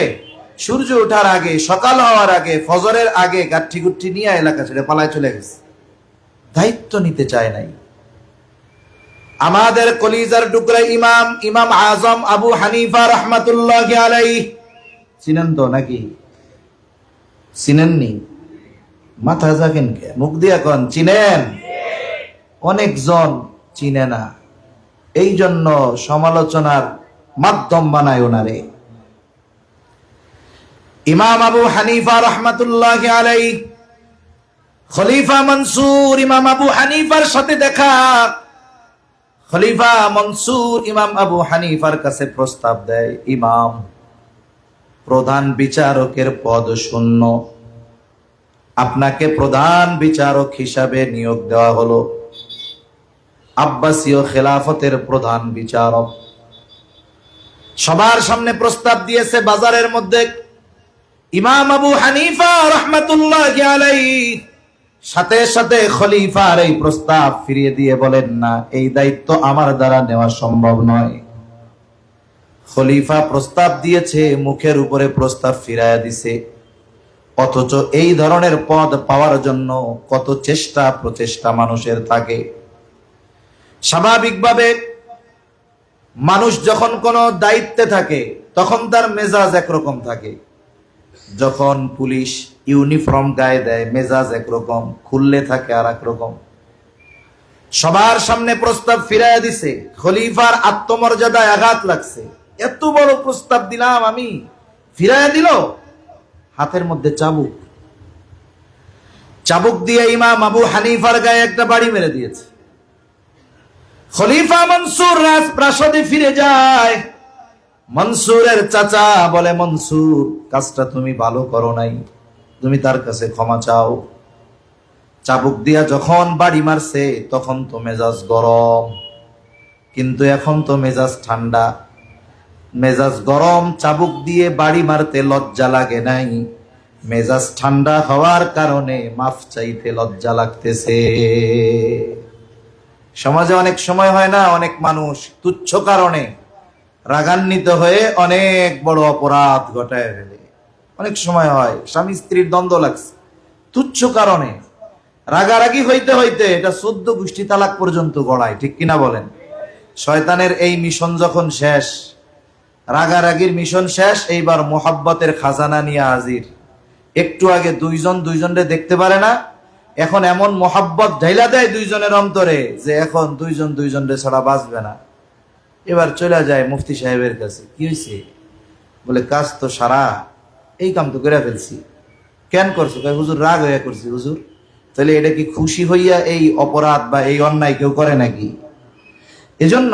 সূর্য ওঠার আগে, সকাল হওয়ার আগে, ফজরের আগে গাঠি গুঠি নিয়ে এলাকা ছেড়ে পালায় চলে গেছে। দায়িত্ব নিতে চায় নাই। আমাদের কলিজার টুকরা ইমাম আজম আবু হানিফা রাহমাতুল্লাহি আলাইহি, চিনেন তো নাকি? চিনেননি? মাথা জাগেন কে? মুখ দিয়া কোন চিনেন? অনেকজন চিনে না, এই জন্য সমালোচনার মাধ্যম বানায় ওনারে। ইমাম আবু হানিফা রাহমাতুল্লাহি আলাইহি, খলিফা মনসুর ইমাম আবু হানিফার সাথে দেখা। খলিফা মনসুর ইমাম আবু হানিফার কাছে প্রস্তাব দেয়, ইমাম, প্রধান বিচারকের পদ শূন্য, আপনাকে প্রধান বিচারক হিসাবে নিয়োগ দেওয়া হলো। আব্বাসীয় খেলাফতের প্রধান বিচারক সবার সামনে প্রস্তাব দিয়েছে বাজারের মধ্যে। ইমাম আবু হানিফা রাহমাতুল্লাহি আলাইহি সাথে সাথে খলিফার এই প্রস্তাব ফিরিয়ে দিয়ে বলেন, না, এই দায়িত্ব আমার দ্বারা নেওয়া সম্ভব নয়। খলিফা প্রস্তাব দিয়েছে, মুখের উপরে প্রস্তাব ফিরাইয়া দিছে, অথচ এই ধরনের পদ পাওয়ার জন্য কত চেষ্টা প্রচেষ্টা মানুষের থাকে। স্বাভাবিকভাবে মানুষ যখন কোনো দায়িত্বে থাকে তখন তার মেজাজ একরকম থাকে, যখন পুলিশ ইউনিফর্ম গায়ে দেয় মেজাজ একরকম, খুললে থাকে আর একরকম। সবার সামনে প্রস্তাব ফিরাইয়া দিছে, খলিফার আত্মমর্যাদায় আঘাত লাগছে। এত বড় প্রস্তাব দিলাম আমি, ফিরাইয়া দিল। হাতের মধ্যে চাবুক, চাবুক দিয়ে ইমাম আবু হানিফার গায়ে একটা বাড়ি মেরে দিয়েছে। খলিফা মনসুর রাজপ্রাসাদে ফিরে যায়। মনসুরের চাচা বলে, মনসুর, কাজটা তুমি ভালো করো নাই, তুমি তার কাছে ক্ষমা চাও। চাবুক দিয়া যখন বাড়ি মারছে তখন তো মেজাজ গরম, কিন্তু এখন তো মেজাজ ঠান্ডা। মেজাজ গরম, চাবুক দিয়ে বাড়ি মারতে লজ্জা লাগে নাই, মেজাজ ঠান্ডা হওয়ার কারণে মাফ চাইতে লজ্জা লাগতেছে। সমাজে অনেক সময় হয় না, অনেক মানুষ তুচ্ছ কারণে রাগান্বিত হয়ে অনেক বড় অপরাধ ঘটায় ফেলে। অনেক সময় হয় স্বামী স্ত্রীর দ্বন্দ্ব লাগছে, তুচ্ছ কারণে রাগারাগি হইতে হইতে এটা 14 গোষ্ঠী তালাক পর্যন্ত গড়ায়, ঠিক কিনা বলেন? শয়তানের এই মিশন যখন শেষ, রাগারাগির মিশন শেষ, এইবার মোহাব্বতের খাজানা নিয়ে হাজির। একটু আগে দুইজনরে দেখতে পারে না, এখন এমন মোহাব্বত ঢাইলা দেয় দুইজনের অন্তরে যে এখন দুইজনরে ছাড়া বাঁচবে না। এবার চলে যায় মুফতি সাহেবের কাছে, কি হয়েছে? বলে কাজ তো সারা, এই কাম তো করে ফেলছি। কেন করছো? হুজুর রাগ হইয়া করছি। হুজুর, তাহলে এটা কি খুশি হইয়া এই অপরাধ বা এই অন্যায় কেউ করে নাকি? এজন্য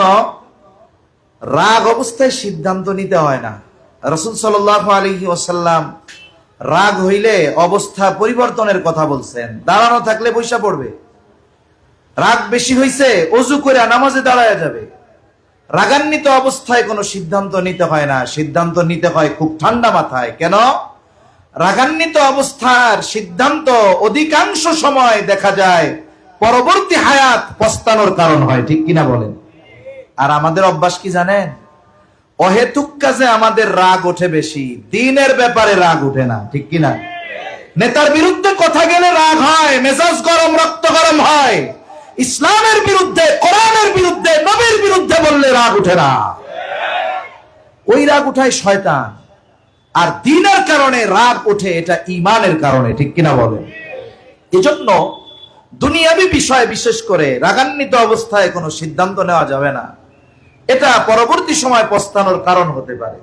রাগ অবস্থায় সিদ্ধান্ত নিতে হয় না। রাসূল সাল্লাল্লাহু আলাইহি ওয়াসাল্লাম রাগ হইলে অবস্থা পরিবর্তনের কথা বলছেন। দাঁড়ানো থাকলে বৈশা পড়বে। রাগ বেশি হইছে, ওযু করে নামাজে দাঁড়ায়া যাবে। রাগান্বিত অবস্থায় কোনো সিদ্ধান্ত নিতে হয় না, সিদ্ধান্ত নিতে হয় খুব ঠান্ডা মাথায়। কেন? রাগান্বিত অবস্থার সিদ্ধান্ত অধিকাংশ সময় দেখা যায় পরবর্তী হায়াত পস্তানোর কারণ হয়, ঠিক কিনা বলেন? আর আমাদের অভ্যাস কি জানেন? অহেতুক কাজে আমাদের রাগ ওঠে বেশি, দ্বীনের ব্যাপারে রাগ ওঠে না, ঠিক কিনা? নেতার বিরুদ্ধে কথা গেলে রাগ হয়, মেজাজ গরম, রক্ত গরম হয়। ইসলামের বিরুদ্ধে, কোরআনের বিরুদ্ধে, নবীর বিরুদ্ধে বললে রাগ ওঠে না। ওই রাগ উঠায় শয়তান। আর দ্বীনের কারণে রাগ ওঠে, এটা ঈমানের কারণে, ঠিক কিনা বলেন? এজন্য দুনিয়াবী বিষয় বিশেষ করে রাগান্বিত অবস্থায় কোনো সিদ্ধান্ত নেওয়া যাবে না। এটা পরবর্তী সময় পস্তানোর কারণ হতে পারে।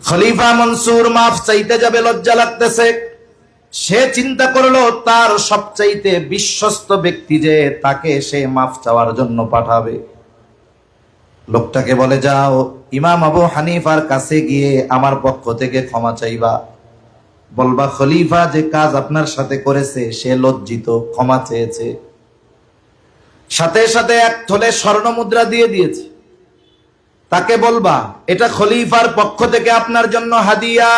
খলিফা মনসুর মাফ চাইতে যাবে, লজ্জা লাগতেছে। সে চিন্তা করলো তার সবচাইতে বিশ্বস্ত ব্যক্তি যে, তাকে সে মাফ চাওয়ার জন্য পাঠাবে। লোকটাকে বলে, যাও ইমাম আবু হানিফার কাছে গিয়ে আমার পক্ষ থেকে ক্ষমা চাইবা। বলবা খলিফা যে কাজ আপনার সাথে করেছে সে লজ্জিত, ক্ষমা চেয়েছে। সাথে সাথে এক থলে স্বর্ণ মুদ্রা দিয়ে দিয়েছে। তাকে বলবা এটা খলিফার পক্ষ থেকে আপনার জন্য হাদিয়া।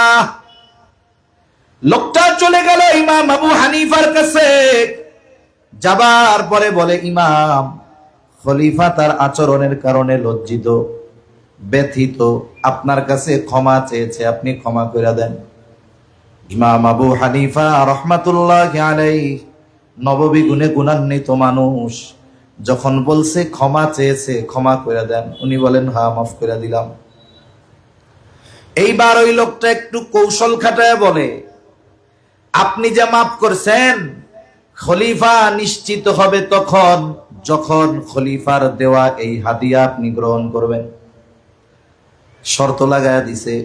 লোকটা চলে গেল ইমাম আবু হানিফার কাছে। যাবার পরে বলে, ইমাম, খলিফা তার আচরণের কারণে লজ্জিত, ব্যথিত, আপনার কাছে ক্ষমা চেয়েছে, আপনি ক্ষমা করে দেন। ইমাম আবু হানিফা রাহমাতুল্লাহি আলাইহি নববী গুণে গুণান্বিত মানুষ, যখন বলছে ক্ষমা চেয়েছে, ক্ষমা করে দেন, উনি বলেন হ্যাঁ মাফ করে দিলাম। এইবার ওই লোকটা একটু কৌশল খাটায় বলে, আপনি যে মাফ করছেন, খলিফা নিশ্চিত হবে তখন যখন খলিফার দেওয়া এই হাদিয়া আপনি গ্রহণ করবেন। শর্ত লাগায়া দিছে।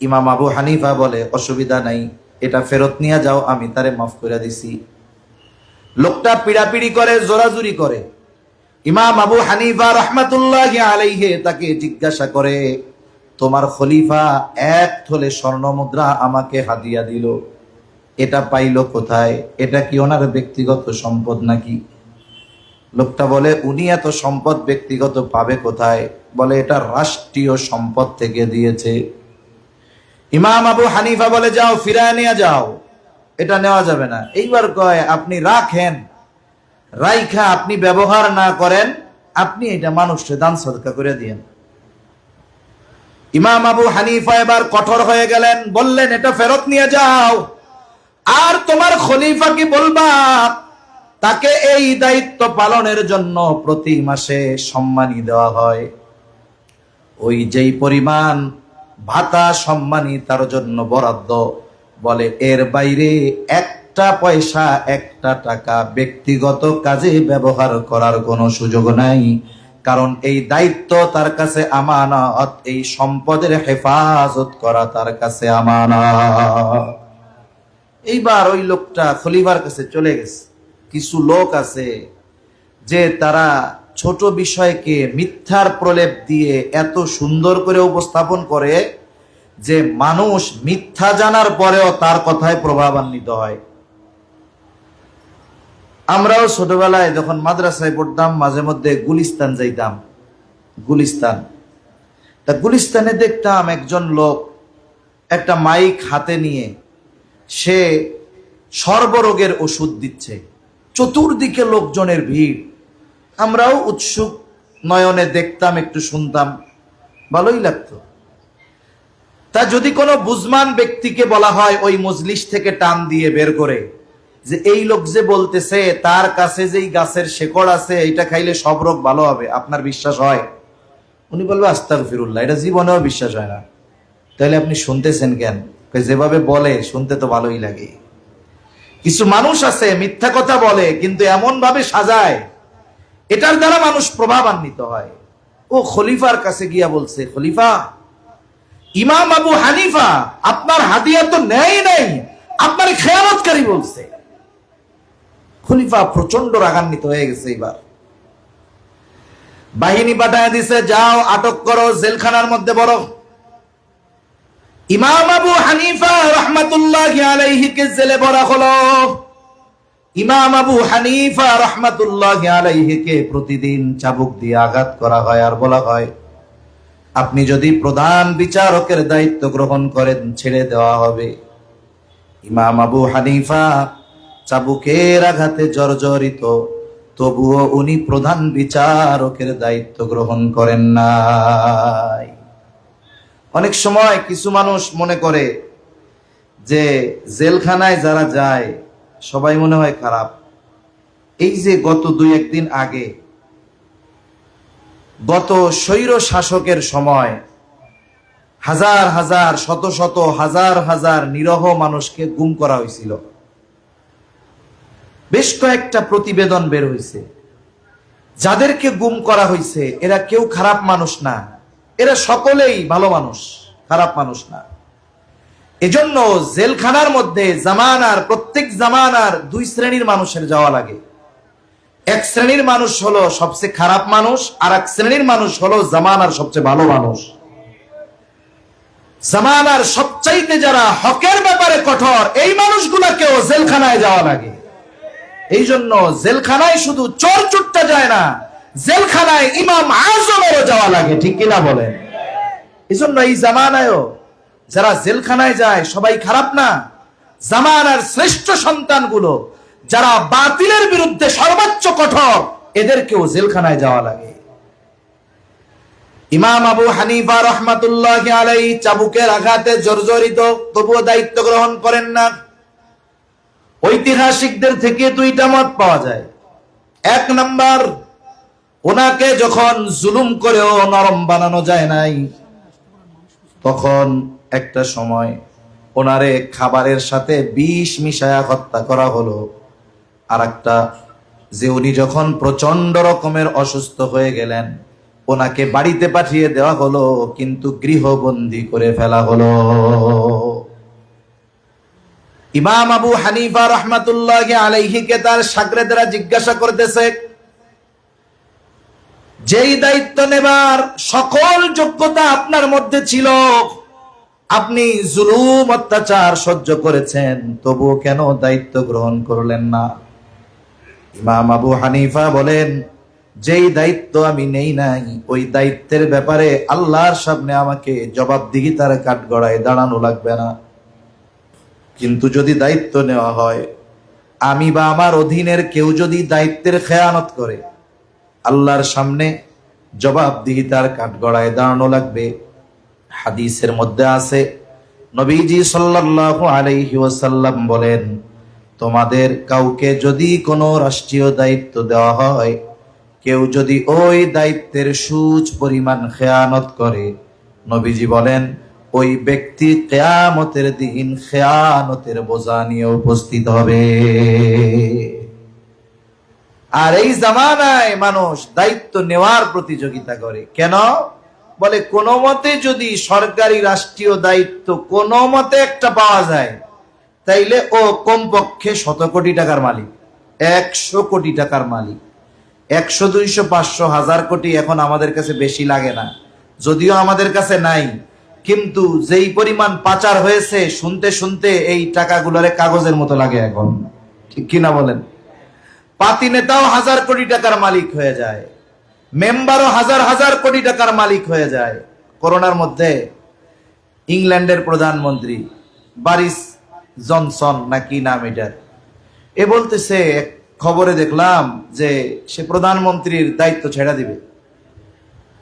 ইমাম আবু হানিফা বলে, অসুবিধা নাই, এটা ফেরত নিয়ে যাও, আমি তারে মাফ করে দিছি। লোকটা পিড়াপিড়ি করে, জোরাজুরি করে। ইমাম আবু হানিফা রাহমাতুল্লাহি আলাইহি তাকে জিজ্ঞাসা করে, তোমার খলিফা এক থলে স্বর্ণ মুদ্রা আমাকে হাদিয়া দিল, এটা পাইলো কোথায়? এটা কি ওনার ব্যক্তিগত সম্পদ নাকি? লোকটা বলে, উনি এত সম্পদ ব্যক্তিগত পাবে কোথায়? বলে এটা রাষ্ট্রীয় সম্পদ থেকে দিয়েছে। ইমাম আবু হানিফা বলে, যাও ফিরায় নিয়ে যাও, এটা নেওয়া যাবে না। এইবার কয়, আপনি রাখেন, রাইখা আপনি ব্যবহার না করেন, আপনি এটা মানুষকে দান সদকা করে দিয়েন। ইমাম আবু হানিফা এবার কঠোর হয়ে গেলেন, বললেন এটা ফেরত নিয়ে যাও। আর তোমার খলিফাকে বলবা তাকে এই দায়িত্ব পালনের জন্য প্রতি মাসে সম্মানী দেওয়া হয়, ওই যেই পরিমাণ ভাতা সম্মানী তার জন্য বরাদ্দ, বলে এর বাইরে একটা পয়সা, একটা টাকা ব্যক্তিগত কাজে ব্যবহার করার কোনো সুযোগ নাই। কারণ এই দায়িত্ব তার কাছে আমানত, এই সম্পদের হেফাজত করা তার কাছে আমানত। এইবার ওই লোকটা খলিফার কাছে চলে গেছে। কিছু লোক আছে যে তারা ছোট বিষয়কে মিথ্যার প্রলেপ দিয়ে এত সুন্দর করে উপস্থাপন করে যে মানুষ মিথ্যা জানার পরেও তার কথায় প্রভাবান্বিত হয়। আমরাও ছোটবেলায় যখন মাদ্রাসায় পড়তাম, মাঝে মধ্যে গুলিস্তান যাইতাম। গুলিস্তানে দেখতাম একজন লোক একটা মাইক হাতে নিয়ে সে সর্বরোগের ওষুধ দিচ্ছে, চতুর্দিকে লোকজনের ভিড়। আমরাও উৎসুক নয়নে দেখতাম, একটু শুনতাম, ভালোই লাগতো। তা যদি কোনো বুঝমান ব্যক্তিকে বলা হয় ওই মজলিস থেকে টান দিয়ে বের করে যে এই লোক যে বলতেছে তার কাছে যেই গাছের শেকড় আছে এটা খাইলে সব রোগ ভালো হবে, আপনার বিশ্বাস হয়? উনি বলবে আস্তাগফিরুল্লাহ, এটা জীবনেও বিশ্বাস হয় না। তাহলে আপনি শুনতেছেন কেন? যেভাবে বলে শুনতে তো ভালোই লাগে। কিছু মানুষ আছে মিথ্যা কথা বলে কিন্তু এমন ভাবে সাজায়, এটার দ্বারা মানুষ প্রভাবান্বিত হয়। ও খলিফার কাছে গিয়া বলছে, খলিফা, ইমাম আবু হানিফা আপনার হাদিয়া তো নেয় নাই, আপনার খেয়ানতকারী বলছে। খলিফা প্রচন্ড রাগান্বিত হয়ে গেছে। এবার বাহিনী পাঠায় দিছে, যাও আটক করো, জেলখানার মধ্যে বড়। ইমাম আবু হানিফা রাহমাতুল্লাহি আলাইহি কে জেলে ভরা হলো। ইমাম আবু হানিফা রাহমাতুল্লাহি আলাইহি কে প্রতিদিন চাবুক দিয়ে আঘাত করা হয় আর বলা হয়, আপনি যদি প্রধান বিচারকের দায়িত্ব গ্রহণ করেন ছেড়ে দেওয়া হবে। ইমাম আবু হানিফা চাবুকের আঘাতে জর্জরিত, তবুও উনি প্রধান বিচারকের দায়িত্ব গ্রহণ করেন নাই। অনেক সময় কিছু মানুষ মনে করে যে জেলখানায় যারা যায় সবাই মনে হয় খারাপ। এই যে গত 2-1 দিন আগে, গত স্বৈর শাসকের সময় হাজার হাজার, শত শত, হাজার হাজার নিরহ মানুষকে গুম করা হয়েছিল। বেশ কয়েকটা প্রতিবেদন বের হয়েছে। যাদেরকে গুম করা হয়েছে এরা কেউ খারাপ মানুষ না, এরা সকলেই ভালো মানুষ, খারাপ মানুষ না। এজন্য জেলখানার মধ্যে জামানার, প্রত্যেক জামানার 2 শ্রেণীর মানুষের যাওয়া লাগে। এক শ্রেণীর মানুষ হলো সবচেয়ে খারাপ মানুষ, আর এক শ্রেণীর মানুষ হলো জামানার সবচেয়ে ভালো মানুষ। জামানার সবচাইতে যারা হকের ব্যাপারে কঠোর, এই মানুষগুলাকেও জেলখানায় যাওয়া লাগে। এই জন্য জেলখানায় শুধু চোর চুট্টা যায় না, জেলখানায় ইমাম আজমেরও যাওয়া লাগে, ঠিক কিনা বলেন? এই জন্য এই জামানায়ও যারা জেলখানায় যায় সবাই খারাপ না। জামানার শ্রেষ্ঠ সন্তানগুলো যারা বাতিলের বিরুদ্ধে সর্বোচ্চ কঠোর, এদেরকেও জেলখানায় যাওয়া লাগে। ইমাম আবু হানিফা রাহমাতুল্লাহি আলাইহি চাবুকের আঘাতে জর্জরিত, তবুও দায়িত্ব গ্রহণ করেন না। ঐতিহাসিকদের থেকে 2টা মত পাওয়া যায়। 1 নাম্বার, ওনাকে যখন জুলুম করেও নরম বানানো যায় নাই, তখন একটা সময় ওনারে খাবারের সাথে বিষ মিশায়া হত্যা করা হলো। আর একটা, যে উনি যখন প্রচন্ড রকমের অসুস্থ হয়ে গেলেন, ওনাকে বাড়িতে পাঠিয়ে দেওয়া হলো, কিন্তু গৃহবন্দী করে ফেলা হলো। ইমাম আবু হানিফা রাহমাতুল্লাহি আলাইহি কে তার শাগরেদরা জিজ্ঞাসা করতেছে, যেই দায়িত্ব নেবার সকল যোগ্যতা আপনার মধ্যে ছিল, আপনি জুলুম অত্যাচার সহ্য করেছেন, তবুও কেন দায়িত্ব গ্রহণ করলেন না? ইমাম আবু হানিফা বলেন, যেই দায়িত্ব আমি নেই নাই, ওই দায়িত্বের ব্যাপারে আল্লাহর সামনে আমাকে জবাবদিহিতার কাঠগড়ায় দাঁড়ানো লাগবে না। কিন্তু যদি দায়িত্ব নেওয়া হয়, আমি বা আমার অধীনের কেউ যদি দায়িত্বের খেয়ানত করে, আল্লাহর সামনে জবাবদিহিতার কাঠগড়ায় দাঁড়ানো লাগবে। হাদিসের মধ্যে আছে, নবীজি সাল্লাল্লাহু আলাইহি ওয়াসাল্লাম বলেন, তোমাদের কাউকে যদি কোনো রাষ্ট্রীয় দায়িত্ব দেওয়া হয়, কেউ যদি ওই দায়িত্বের সুচ পরিমাণ খেয়ানত করে, নবীজি বলেন ওই ব্যক্তি কিয়ামতের দিন খেয়ানতের বোঝা নিয়ে উপস্থিত হবে। আর এই জামানায় মানুষ দায়িত্ব নেওয়ার প্রতিযোগিতা করে। কেন? বলে কোনো মতে যদি সরকারি রাষ্ট্রীয় দায়িত্ব কোনো মতে একটা পাওয়া যায়, তাইলে ও কমপক্ষে 100 কোটি টাকার মালিক, 100 কোটি টাকার মালিক। 100, 200, 500, 1000 কোটি এখন আমাদের কাছে বেশি লাগে না, যদিও আমাদের কাছে নাই, কিন্তু যেই পরিমাণ পাচার হয়েছে শুনতে শুনতে এই টাকাগুলোরে কাগজের মতো লাগে এখন, ঠিক কিনা বলেন? পাতি নেতাও 1000 কোটি টাকার মালিক হয়ে যায়, মেম্বারও হাজার হাজার কোটি টাকার মালিক হয়ে যায়। করোনার মধ্যে ইংল্যান্ডের প্রধানমন্ত্রী বারিস জনসন নাকি নাম এটার, এ বলতেছে খবরে দেখলাম যে সে প্রধানমন্ত্রীর দায়িত্ব ছেড়ে দিবে।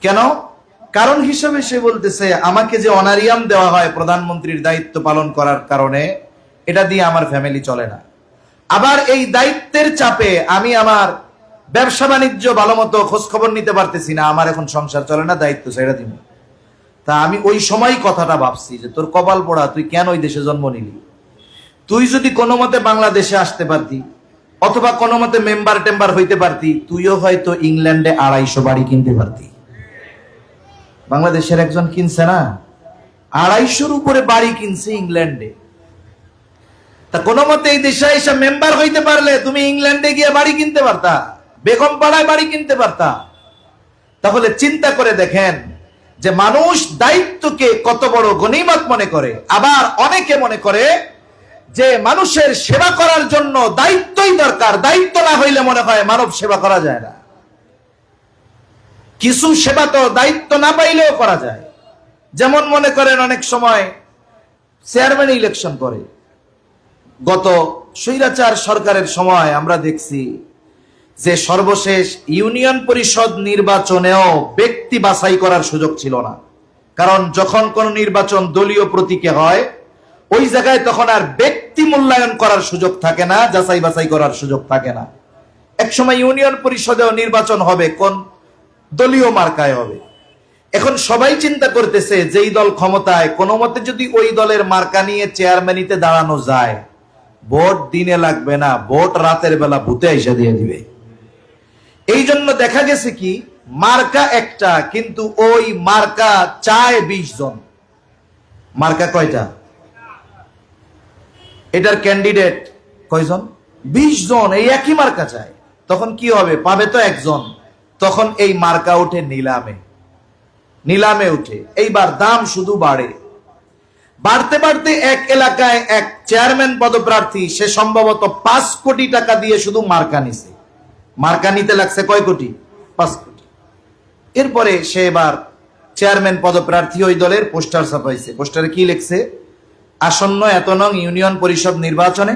কেন? কারণ হিসেবে সে বলতেছে আমাকে যে অনারিয়াম দেওয়া হয় প্রধানমন্ত্রীর দায়িত্ব পালন করার কারণে, এটা দিয়ে আমার ফ্যামিলি চলে না। আবার এই দায়িত্বের চাপে আমি আমার ব্যবসা বাণিজ্য ভালো মতো খোঁজ খবর নিতে পারতেছি না, আমার এখন সংসার চলে না, দায়িত্ব ছেড়ে দিব। তা আমি ওই সময় কথাটা ভাবছি যে তোর কপাল পোড়া, তুই কেন ওই দেশে জন্ম নিলি? তুই যদি কোনো মতে বাংলাদেশে আসতে পারতি অথবা কোনো মতে মেম্বার টেম্বার হইতে পারতি, তুইও হয়তো ইংল্যান্ডে 250 বাড়ি কিনতে পারতি। বাংলাদেশের একজন কিনছে না, 250-র উপরে বাড়ি কিনছে ইংল্যান্ডে। তা কোনো মতে এই দেশে এসে মেম্বার হইতে পারলে তুমি ইংল্যান্ডে গিয়ে বাড়ি কিনতে পারতা, বেগম পাড়ায় বাড়ি কিনতে পারতা। তাহলে চিন্তা করে দেখেন যে মানুষ দায়িত্বকে কত বড় গনিমত মনে করে। আবার অনেকে মনে করে যে মানুষের সেবা করার জন্য দায়িত্বই দরকার, দায়িত্ব না হইলে মনে হয় মানব সেবা করা যায় না। কিছু সেবা তো দায়িত্ব না পাইলেও করা যায়। যেমন মনে করেন অনেক সময় চেয়ারম্যান ইলেকশন করে, গত স্বৈরাচার সরকারের সময় আমরা দেখছি যে সর্বশেষ ইউনিয়ন পরিষদ নির্বাচনেও ব্যক্তি বাছাই করার সুযোগ ছিল না। কারণ যখন কোন নির্বাচন দলীয় প্রতীকে হয় ওই জায়গায় তখন আর ব্যক্তি মূল্যায়ন করার সুযোগ থাকে না, যাচাই বাছাই করার সুযোগ থাকে না। একসময় ইউনিয়ন পরিষদেও নির্বাচন হবে, কোন দলীয় মার্কায় হবে। এখন সবাই চিন্তা করতেছে যেই দল ক্ষমতায়, কোনো মতে যদি ওই দলের মার্কা নিয়ে চেয়ারম্যানিতে দাঁড়ানো যায়, ভোট দিনে লাগবে না, ভোট রাতের বেলা ভূতে এসে দিয়ে দিবে। এই জন্য দেখা গেছে কি মার্কা একটা, কিন্তু ওই মার্কা চায় 20 জন। মার্কা কয়টা? এটার ক্যান্ডিডেট কয়জন? 20 জন। এই একই মার্কা চায়। তখন কি হবে? পাবে তো একজন। তখন এই মার্কা উঠে নিলামে, নিলামে উঠে। এইবার দাম শুধু বাড়ে, বাড়তে বাড়তে এক এলাকায় এক চেয়ারম্যান পদপ্রার্থী, সে সম্ভবত 5 কোটি টাকা দিয়ে শুধু মার্কা নিছে। মার্কা নিতে লাগছে কয় কোটি? 5 কোটি। এরপরে সে এবার চেয়ারম্যান পদপ্রার্থী, ওই দলের পোস্টার ছাপাইছে। পোস্টারে কি লিখছে? আসন্ন এত নং ইউনিয়ন পরিষদ নির্বাচনে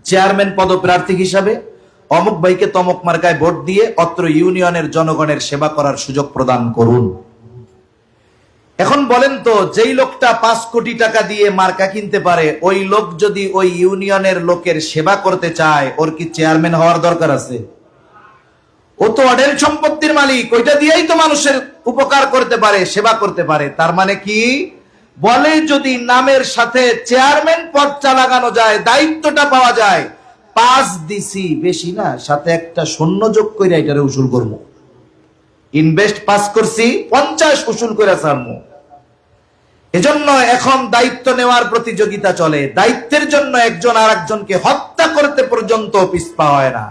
চেয়ারম্যান পদপ্রার্থী হিসাবে অমুক ভাইকে তমুক মার্কায় ভোট দিয়ে অত্র ইউনিয়নের জনগণের সেবা করার সুযোগ প্রদান করুন। এখন বলেন তো, যেই লোকটা 5 কোটি টাকা দিয়ে মার্কা কিনতে পারে, ওই লোক যদি ওই ইউনিয়নের লোকের সেবা করতে চায়, ওর কি চেয়ারম্যান হওয়ার দরকার আছে? ও তো অঢেল সম্পত্তির মালিক, ওইটা দিয়েই তো মানুষের উপকার করতে পারে, সেবা করতে পারে। তার মানে কি বলে, যদি নামের সাথে চেয়ারম্যান পদটা লাগানো যায়, দায়িত্বটা পাওয়া যায়, 5 দিছি বেশি না, সাথে একটা শূন্য যোগ করে এটারে উসুল করবো। ইনভেস্ট 5 করছি, 50 উসুল করে ছাড়বো। এজন্য এখন দায়িত্ব নেওয়ার প্রতিযোগিতা চলে। দায়িত্বের জন্য একজন আর একজনকে হত্যা করতে পর্যন্ত পিছপা হয় না।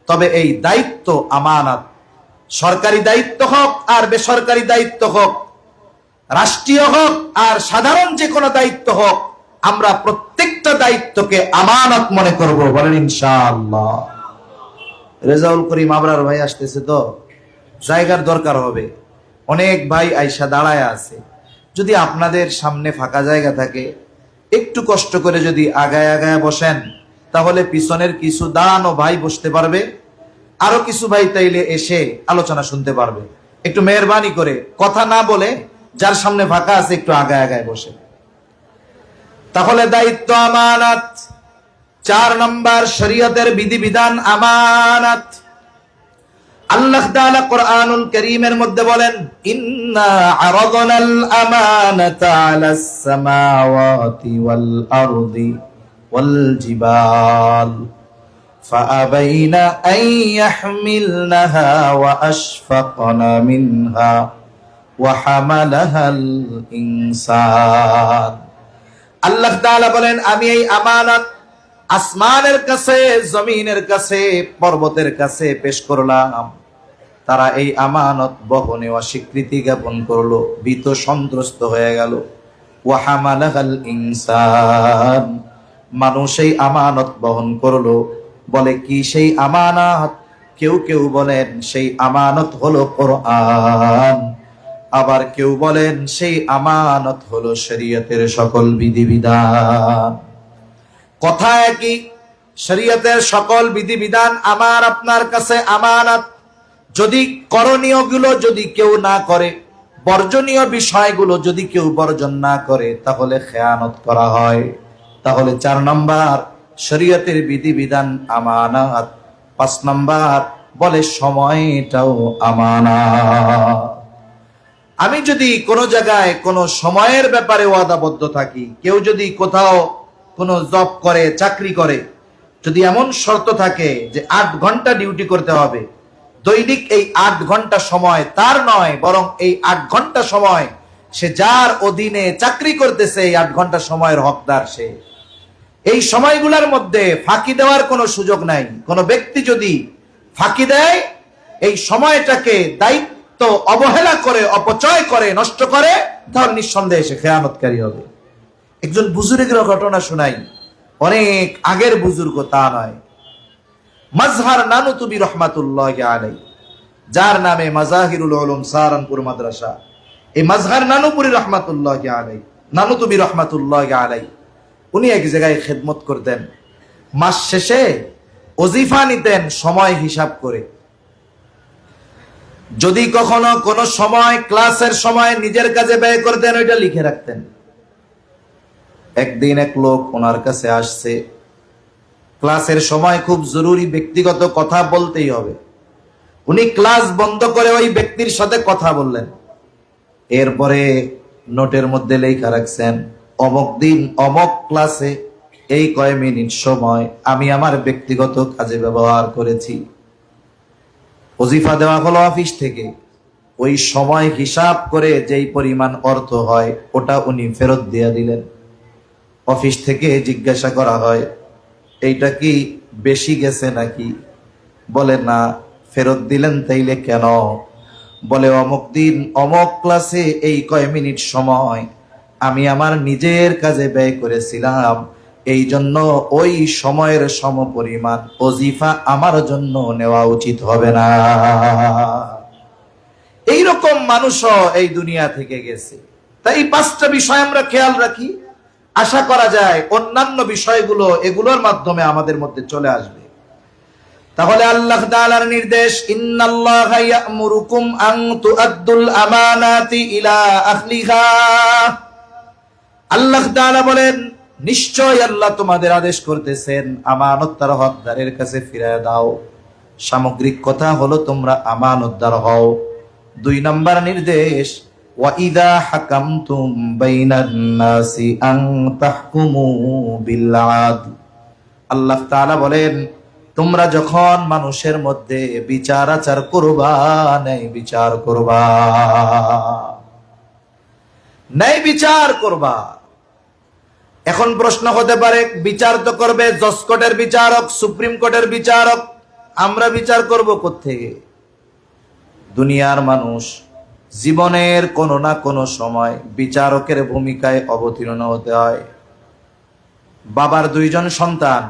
তবে এই দায়িত্ব আমানত, সরকারি দায়িত্ব হোক আর বেসরকারি দায়িত্ব হোক, রাষ্ট্রীয় হোক আর সাধারণ যে কোনো দায়িত্ব হোক, আমরা প্রত্যেকটা দায়িত্বকে আমানত মনে করব। বলেন ইনশাআল্লাহ। রেজাউল করিম আবরার ভাই আসতেছে, তো জায়গার দরকার হবে। অনেক ভাই আইসা দাঁড়ায় আছে। যদি আপনাদের সামনে ফাঁকা জায়গা থাকে, একটু কষ্ট করে যদি আগায় আগায় বসেন, তাহলে পিছনের কিছু দাঁড়ানো ভাই বসতে পারবে, আরো কিছু ভাই তাইলে এসে আলোচনা শুনতে পারবে। একটু মেহরবানি করে কথা না বলে যার সামনে ফাঁকা আছে একটু আগায় আগায় বসে। তাহলে দায়িত্ব আমানত। 4 নম্বর শরীয়তের বিধিবিধান আমানত। আল্লাহ তাআলা কোরআনুল কারীমের মধ্যে বলেন, ইন্না আরাদনাল আমানাতা আলাস সামাওয়াতি ওয়াল আরদি ওয়াল জিবাল ফাআবাইনা আন ইয়াহমিলনাহা ওয়া আশফাকনা মিনহা ওয়া হামালাহাল ইনসান। আল্লাহ তাআলা বলেন, আমি এই আমানত আসমানের কাছে, জমিনের কাছে, পর্বতের কাছে পেশ করলাম। তারা এই আমানত বহনে অস্বীকৃতি জ্ঞাপন করলো, ভীত সন্ত্রস্ত হয়ে গেল। ওয়া হামালাহাল ইনসান, মানুষ এই আমানত বহন করলো। বলে কি সেই আমানত? কেউ কেউ বলেন সেই আমানত হলো কোরআন। আবার কেউ বলেন সেই আমানত হলো শরীয়তের সকল বিধিবিধান। কথা একই, শরীয়তের সকল বিধিবিধান আমার আপনার কাছে আমানত। যদি করণীয় গুলো যদি কেউ না করে, বর্জনীয় বিষয়গুলো যদি কেউ বর্জন না করে, তাহলে খেয়ানত করা হয়। তাহলে 4 নাম্বার, শরীয়তের বিধিবিধান আমানত। 5 নাম্বার বলে সময়টাও আমানত। আমি যদি কোনো জায়গায় কোনো সময়ের ব্যাপারে ওয়াদাবদ্ধ থাকি, কেউ যদি কোথাও কোনো জব করে, চাকরি করে, যদি এমন শর্ত থাকে যে 8 ঘন্টা ডিউটি করতে হবে, দৈনিক এই 8 ঘন্টা সময় তার নয়, বরং এই 8 ঘন্টা সময় সে যার অধীনে চাকরি করতেছে, এই 8 ঘন্টা সময়ের হকদার সে। এই সময়গুলোর মধ্যে ফাঁকি দেওয়ার কোনো সুযোগ নাই। কোনো ব্যক্তি যদি ফাঁকি দেয়, এই সময়টাকে দায়িত্ব অবহেলা করে, অপচয় করে, নষ্ট করে, তাহলে নিঃসন্দেহে সে খেয়ানতকারী হবে। একজন বুজুর্গের ঘটনা শোনাই, অনেক আগের বুজুর্গ, তা নয়। মাজহার নানুতুবি রহমাতুল্লাহি আলাইহি, যার নামে মাজাহিরুল উলুম সাহারানপুর মাদ্রাসা, এই মাজহার নানুপুরি রহমাতুল্লাহি আলাইহি, নানুতুবি রহমাতুল্লাহি আলাইহি, উনি এক জায়গায় খেদমত করতেন। মাস শেষে ওজিফা নিতেন সময় হিসাব করে। যদি কখনো কোনো সময় ক্লাসের সময় নিজের কাজে ব্যয় করতেন, ওইটা লিখে রাখতেন। একদিন এক লোক ওনার কাছে আসছে, ক্লাসের সময় খুব জরুরি ব্যক্তিগত কথা বলতেই হবে। উনি ক্লাস বন্ধ করে ওই ব্যক্তির সাথে কথা বললেন। এরপরে নোটের মধ্যে লেখা রাখছেন, অমুক দিন অমুক ক্লাসে এই কয় মিনিট সময় আমি আমার ব্যক্তিগত কাজে ব্যবহার করেছি। ওজিফা দেওয়া হলো অফিস থেকে, ওই সময় হিসাব করে যেই পরিমাণ অর্থ হয় ওটা উনি ফেরত দিয়ে দিলেন। অফিস থেকে জিজ্ঞাসা করা হয়, এইটা কি বেশি গেছে নাকি? বলে না। ফেরত দিলেন তাইলে কেন? বলে অমুক দিন অমুক ক্লাসে এই কয় মিনিট সময় আমি আমার নিজের কাজে ব্যয় করেছিলাম, এই জন্য ওই সময়ের সমপরিমাণ ওজিফা আমার জন্য নেওয়া উচিত হবে না। এইরকম মানুষও এই দুনিয়া থেকে গেছে। তাই এই 5টা বিষয় আমরা খেয়াল রাখি, আশা করা যায় অন্যান্য বিষয়গুলো এগুলোর মাধ্যমে আমাদের মধ্যে চলে আসবে। তাহলে আল্লাহ তাআলার নির্দেশ, ইন্নাল্লাহা ইয়া'মুরুকুম আন তুআদ্দুল আমানাতি ইলা আহলিহা। আল্লাহ তাআলা বলেন, নিশ্চয় আল্লাহ তোমাদের আদেশ করতেছেন আমানত তার হকদারের কাছে ফিরিয়ে দাও। সামগ্রিক কথা হলো তোমরা আমানতদার হও। 2 নাম্বার নির্দেশ, ওয়া ইযা হাকামতুম বাইনান নাসি আন তাহকুমু বিল আদল। আল্লাহ তাআলা বলেন, তোমরা যখন মানুষের মধ্যে বিচার আচার করবা, ন্যায় বিচার করবা, ন্যায় বিচার করবা। এখন প্রশ্ন হতে পারে, বিচার তো করবে জজ কোর্টের বিচারক, সুপ্রিম কোর্টের বিচারক, আমরা বিচার করব কোত্থেকে? দুনিয়ার মানুষ জীবনের কোনো না কোনো সময় বিচারকের ভূমিকায় অবতীর্ণ হতে হয়। বাবার 2 জন সন্তান,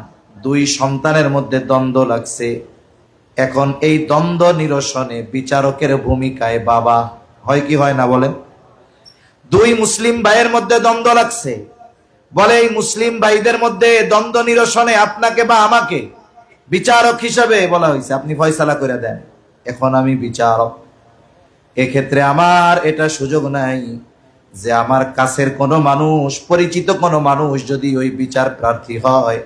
2 সন্তানের মধ্যে দ্বন্দ্ব লাগছে। এখন এই দ্বন্দ্ব নিরসনে বিচারকের ভূমিকায় বাবা হয় কি হয় না বলেন? 2 মুসলিম ভাইয়ের মধ্যে দ্বন্দ্ব লাগছে, বলে এই মুসলিম ভাইদের মধ্যে দ্বন্দ্ব নিরসনে আপনাকে বা আমাকে বিচারক হিসাবে বলা হয়েছে, আপনি ফয়সালা করে দেন। এখন আমি বিচারক, এক্ষেত্রে আমার এটা সুযোগ নাই যে আমার কাছের কোনো মানুষ, পরিচিত কোনো মানুষ যদি ওই বিচার প্রার্থী হয়,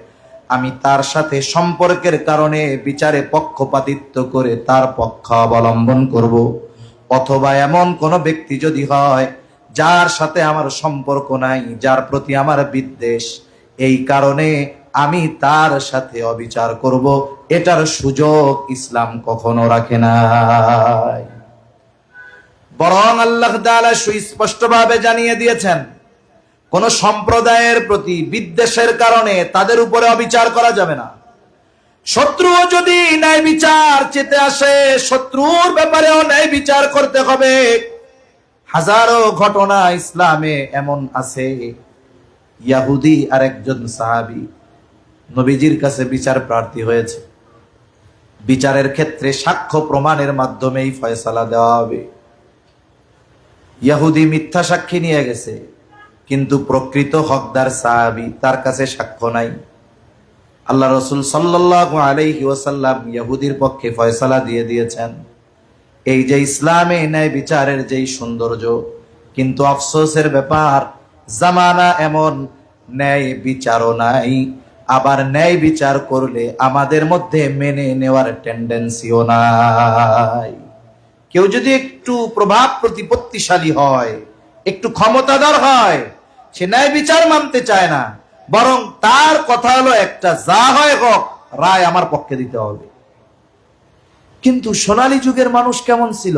আমি তার সাথে সম্পর্কের কারণে বিচারে পক্ষপাতিত্ব করে তার পক্ষ অবলম্বন করব। অথবা এমন কোনো ব্যক্তি যদি হয় যার সাথে আমার সম্পর্ক নাই, যার প্রতি আমার বিদ্বেষ, এই কারণে আমি তার সাথে অবিচার করব, এটার সুযোগ ইসলাম কখনো রাখে নাই। বরং আল্লাহ তাআলা সুস্পষ্টভাবে জানিয়ে দিয়েছেন, কোন সম্প্রদায়ের প্রতি বিদ্বেষের কারণে তাদের উপরে অবিচার করা যাবে না। শত্রুও যদি ন্যায় বিচার চেতে আসে, শত্রুর ব্যাপারেও ন্যায় বিচার করতে হবে। হাজারো ঘটনা ইসলামে এমন আছে, ইয়াহুদি আর একজন সাহাবী নবীজির কাছে বিচার প্রার্থী হয়েছে। বিচারের ক্ষেত্রে সাক্ষ্য প্রমাণের মাধ্যমেই ফয়সালা দেওয়া হবে। ইহুদি মিথ্যা সাক্ষী নিয়ে গেছে, কিন্তু প্রকৃত হকদার সাহাবী তার কাছে সাক্ষ্য নাই। আল্লাহ রাসূল সাল্লাল্লাহু আলাইহি ওয়াসাল্লাম ইহুদির পক্ষে ফয়সালা দিয়ে দিয়েছেন। এই যে ইসলামে ন্যায় বিচারের যেই সৌন্দর্য, কিন্তু আফসোসের ব্যাপার, জামানা এমন, ন্যায় বিচারও নাই। আবার ন্যায় বিচার করলে আমাদের মধ্যে মেনে নেওয়ার টেন্ডেন্সিও নাই। কেউ যদি একটু প্রভাব প্রতিপত্তিশালী হয়, একটু ক্ষমতাধর হয়, সে ন্যায় বিচার মানতে চায় না, বরং তার কথা হলো একটা, যা হয় হোক, রায় আমার পক্ষে দিতে হবে। কিন্তু সোনালী যুগের মানুষ কেমন ছিল?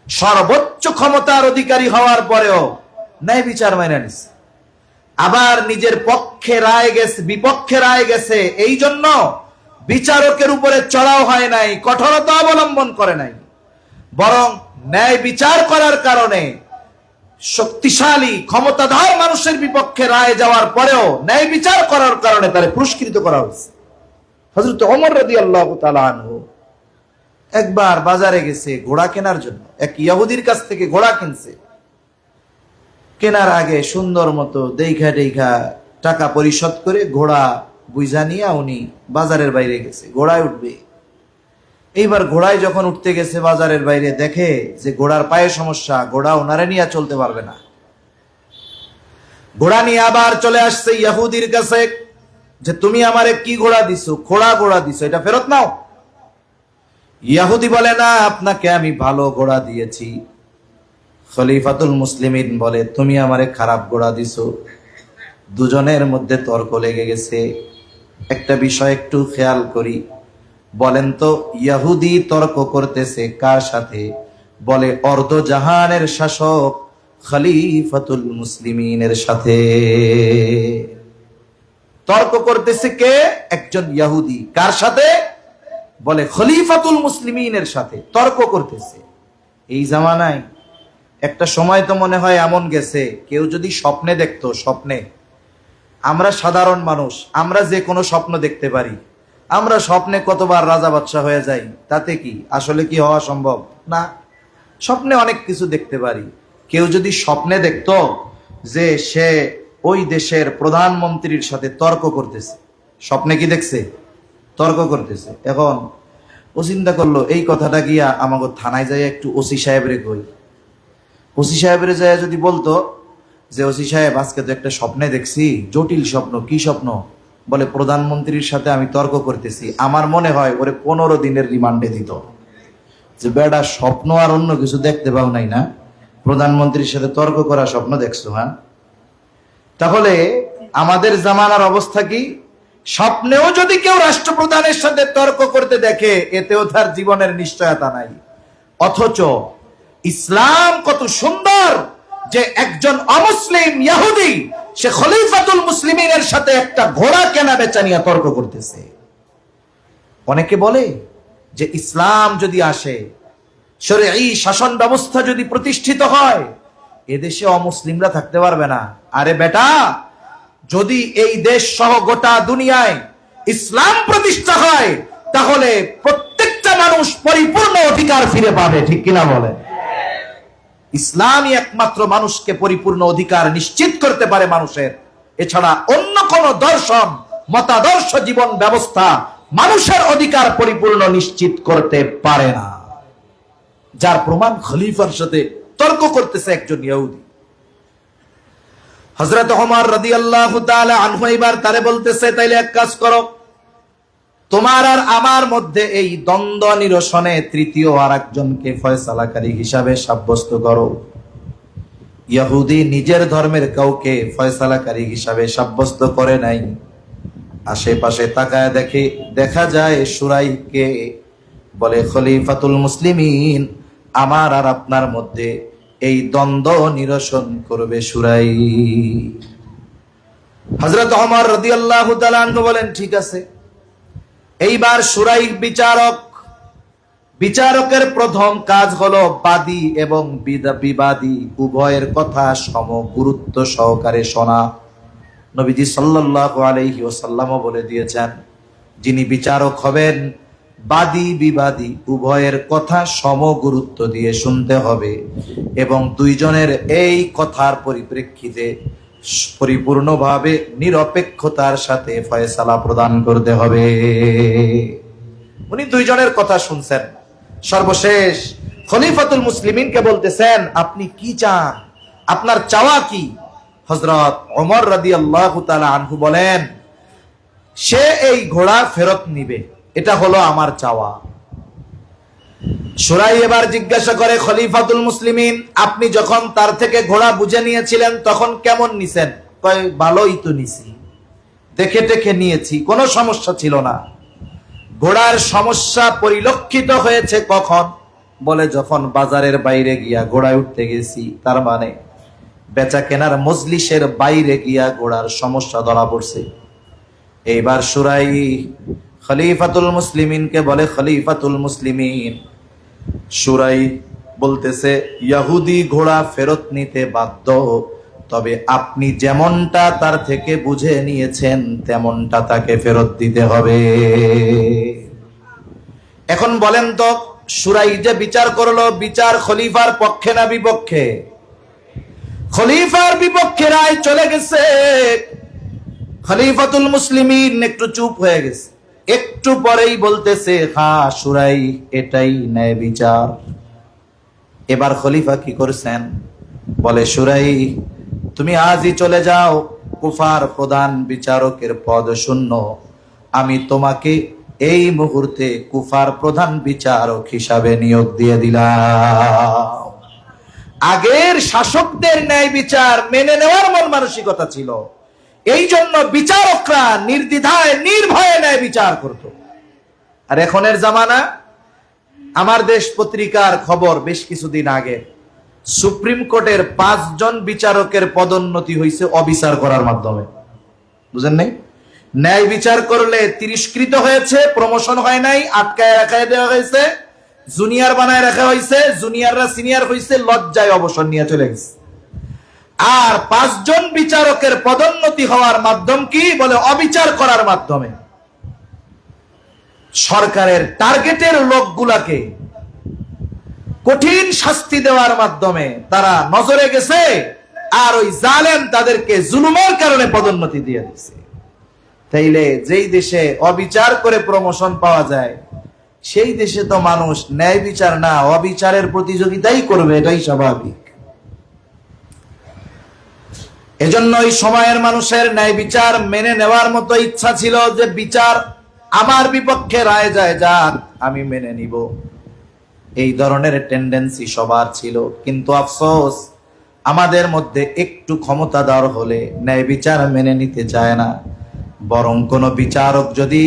সর্বোচ্চ ক্ষমতার অধিকারী হওয়ার পরেও ন্যায় বিচার মেনে নিছে। আবার নিজের পক্ষে রায় গেছে, বিপক্ষে রায় গেছে, এই জন্য বিচারকের উপরে চড়াও হয় নাই, কঠোরতা অবলম্বন করে নাই, বরং ন্যায় বিচার করার কারণে শক্তিশালী ক্ষমতাধর মানুষের বিপক্ষে রায় যাওয়ার পরেও ন্যায় বিচার করার কারণে তারে পুরস্কৃত করা হয়েছে। হযরত ওমর রাদিয়াল্লাহু তাআলা আনহু একবার বাজারে গেছে ঘোড়া কেনার জন্য। এক ইহুদির কাছ থেকে ঘোড়া কিনছে। কেনার আগে সুন্দর মতো দেখা দেখা টাকা পরিশোধ করে ঘোড়া বুঝা নিয়ে উনি বাজারের বাইরে গেছে, ঘোড়ায় উঠবে। এইবার ঘোড়ায় যখন উঠতে গেছে বাজারের বাইরে, দেখে যে ঘোড়ার পায়ে সমস্যা, ঘোড়া ওনারে নিয়ে চলতে পারবে না। ঘোড়া নিয়ে আবার চলে আসছে ইহুদির কাছে, যে তুমি আমারে কি ঘোড়া দিছো, ঘোড়া দিছো, এটা ফেরত নাও। ইহুদি বলে, না, আপনাকে আমি ভালো ঘোড়া দিয়েছি। খলিফাতুল মুসলিমিন বলে, তুমি আমারে খারাপ ঘোড়া দিছো। দুজনের মধ্যে তর্ক লেগে গেছে। একটা বিষয় একটু খেয়াল করি, বলেন তো ইহুদি তর্ক করতেছে কার সাথে? বলে অর্ধ জাহানের শাসক খলিফাতুল মুসলিমিনের সাথে। তর্ক করতেছে কে? একজন ইহুদি। কার সাথে? বলে খলিফাতুল মুসলিমিনের সাথে তর্ক করতেছে। এই জামানায় একটা সময় তো মনে হয় এমন গেছে, কেউ যদি স্বপ্নে দেখতো, স্বপ্নে, আমরা সাধারণ মানুষ, আমরা যে কোনো স্বপ্ন দেখতে পারি। আমরা স্বপ্নে কতবার রাজা বাদশাহ হয়ে যাই, তাতে কি আসলে কি হওয়া সম্ভব? না, স্বপ্নে অনেক কিছু দেখতে পারি। কেউ যদি স্বপ্নে দেখতো যে সে ওই দেশের প্রধানমন্ত্রীর সাথে তর্ক করতেছে, স্বপ্নে কি দেখছে? তর্ক করতেছে। এখন ও চিন্তা করলো, এই কথাটা গিয়া আমাকে থানায় যাই একটু ওসি সাহেবরে কই। ওসি সাহেবরে যায় যদি বলতো যে ওসি সাহেব, আজকে তো একটা স্বপ্নে দেখছি, জটিল স্বপ্ন। কি স্বপ্ন? বলে প্রধানমন্ত্রীর সাথে আমি তর্ক করতেছি। আমার মনে হয় ওরে 15 দিনের রিমান্ডে দিত, যে বেটা স্বপ্ন আর অন্য কিছু দেখতে পাও নাই না, প্রধানমন্ত্রীর সাথে তর্ক করা স্বপ্ন দেখছো? হ্যাঁ, তাহলে আমাদের জামানার অবস্থা কি? স্বপ্নেও যদি কেউ রাষ্ট্রপ্রধানের সাথে তর্ক করতে দেখে, এতেও তার জীবনের নিশ্চয়তা নাই। অথচ ইসলাম কত সুন্দর, যে একজন অমুসলিম ইহুদি সে খলিফাতুল মুসলিমিনের সাথে একটা ঘোড়া কেনা বেচা নিয়ে তর্ক করতেছে। অনেকে বলে যে ইসলাম যদি আসে, শরঈ শাসন ব্যবস্থা যদি প্রতিষ্ঠিত হয়, এদেশে অমুসলিমরা থাকতে পারবে না। আরে বেটা, যদি এই দেশ সহ গোটা দুনিয়ায় ইসলাম প্রতিষ্ঠা হয়, তাহলে প্রত্যেকটা মানুষ পরিপূর্ণ অধিকার ফিরে পাবে। ঠিক কিনা বলে? ইসলামই একমাত্র মানুষকে পরিপূর্ণ অধিকার নিশ্চিত করতে পারে মানুষের। এছাড়া অন্য কোন দর্শন, মতাদর্শ, জীবন ব্যবস্থা মানুষের অধিকার পরিপূর্ণ নিশ্চিত করতে পারে না। যার প্রমাণ খলিফার সাথে তর্ক করতেছে একজন ইহুদি। হযরত ওমর রাদিয়াল্লাহু তাআলা আনহু এবার তারে বলতেছে, তাইলে এক কাজ করো, তোমার আর আমার মধ্যে এই দ্বন্দ্ব নিরসনে তৃতীয় আর একজনকে ফয়সালাকারী হিসাবে সাব্যস্ত করো। ইহুদি নিজের ধর্মের কাউকে ফয়সালাকারী হিসাবে সাব্যস্ত করে নাই। আশেপাশে তাকায় দেখে, দেখা যায় সুরাইকে। বলে খলিফাতুল মুসলিমিন, আমার আর আপনার মধ্যে এই দ্বন্দ্ব নিরসন করবে সুরাই। হযরত ওমর রাদিয়াল্লাহু তাআলা আনহু বলেন, ঠিক আছে। এইবার সুরাই বিচারকের প্রথম কাজ হলো বাদী এবং বিবাদী উভয়ের কথা সম গুরুত্ব সহকারে শোনা। নবীজি সাল্লাল্লাহু আলাইহি ওয়াসাল্লাম বলে দিয়েছেন, যিনি বিচারক হবেন বাদী বিবাদী উভয়ের কথা সম গুরুত্ব দিয়ে শুনতে হবে এবং দুইজনের এই কথার পরিপ্রেক্ষিতে পরিপূর্ণভাবে নিরপেক্ষতার সাথে ফয়সালা প্রদান করতে হবে। উনি দুইজনের কথা শুনছেন, সর্বশেষ খলিফাতুল মুসলিমিনকে বলতেছেন, আপনি কি চান, আপনার চাওয়া কি? হযরত ওমর রাদিয়াল্লাহু তাআলা আনহু বলেন, সে এই ঘোড়া ফেরত নিবে, এটা হলো আমার চাওয়া। সুরাই এবার জিজ্ঞাসা করে, খলিফাতুল মুসলিমিন, আপনি যখন তার থেকে ঘোড়া বুঝে নিয়েছিলেন তখন কেমন নিছেন? কয়, ভালোই তো নিছি, দেখে টেকে নিয়েছি, কোনো সমস্যা ছিল না। ঘোড়ার সমস্যা পরিলক্ষিত হয়েছে কখন? বলে, যখন বাজারের বাইরে গিয়া ঘোড়ায় উঠতে গেছি, তার মানে বেচা কেনার মজলিসের বাইরে গিয়া ঘোড়ার সমস্যা ধরা পড়ছে। এইবার সুরাই খলিফাতুল মুসলিমিনকে বলে, খলিফাতুল মুসলিমিন, সুরাই বলতেছে ইহুদি ঘোড়া ফেরত নিতে বাধ্য, তবে আপনি যেমনটা তার থেকে বুঝে নিয়েছেন তেমনটা তাকে ফেরত দিতে হবে। এখন বলেন তো, সুরাই যে বিচার করলো, বিচার খলিফার পক্ষে না বিপক্ষে? খলিফার বিপক্ষে রায় চলে গেছে। খলিফাতুল মুসলিমিন একটু চুপ হয়ে গেছে, একটু পরেই বলতেছে, হ্যাঁ সুরাই, এটাই ন্যায় বিচার। এবার খলিফা কি করছেন? বলে, সুরাই, তুমি আজই চলে যাও, কুফার প্রধান বিচারকের পদ শূন্য, আমি তোমাকে এই মুহূর্তে কুফার প্রধান বিচারক হিসাবে নিয়োগ দিয়ে দিলাম। আগের শাসকদের ন্যায় বিচার মেনে নেওয়ার মন মানসিকতা ছিল, এই জন্য বিচারকরা নির্দ্বিধায় নির্ভয়ে ন্যায় বিচার করত। আর এখনের জামানা, আমার দেশ পত্রিকার খবর বেশ কিছুদিন আগে, সুপ্রিম কোর্টের 5 জন বিচারকের পদোন্নতি হয়েছে অবিচার করার মাধ্যমে। বুঝেন নাই? ন্যায় বিচার করলে তিরস্কৃত হয়েছে, প্রমোশন হয় নাই, আটকায় রাখায় দেওয়া হয়েছে, জুনিয়র বানায় রাখা হয়েছে, জুনিয়ররা সিনিয়র হয়েছে, লজ্জায় অবসর নিয়ে চলে গেছে। আর 5 জন বিচারকের পদোন্নতি হওয়ার মাধ্যম কি? বলে, অবিচার করার মাধ্যমে। সরকারের টার্গেটের লোকগুলাকে কঠিন শাস্তি দেওয়ার মাধ্যমে তারা নজরে গেছে, আর ওই জালেম তাদেরকে জুলুমের কারণে পদোন্নতি দিয়ে দিচ্ছে। তাইলে যেই দেশে অবিচার করে প্রমোশন পাওয়া যায়, সেই দেশে তো মানুষ ন্যায় বিচার না, অবিচারের প্রতিযোগিতাই করবে, এটাই স্বাভাবিক। এজন্য এই সময়ের মানুষের ন্যায় বিচার মেনে নেওয়ার মতো ইচ্ছা ছিল, যে বিচার আমার বিপক্ষে রায় যায়, যাক, আমি মেনে নিব। এই ধরনের টেন্ডেন্সি সবার ছিল। কিন্তু আফসোস, আমাদের মধ্যে একটু ক্ষমতাধর হলে ন্যায় বিচার মেনে নিতে চায় না, বরং কোন বিচারক যদি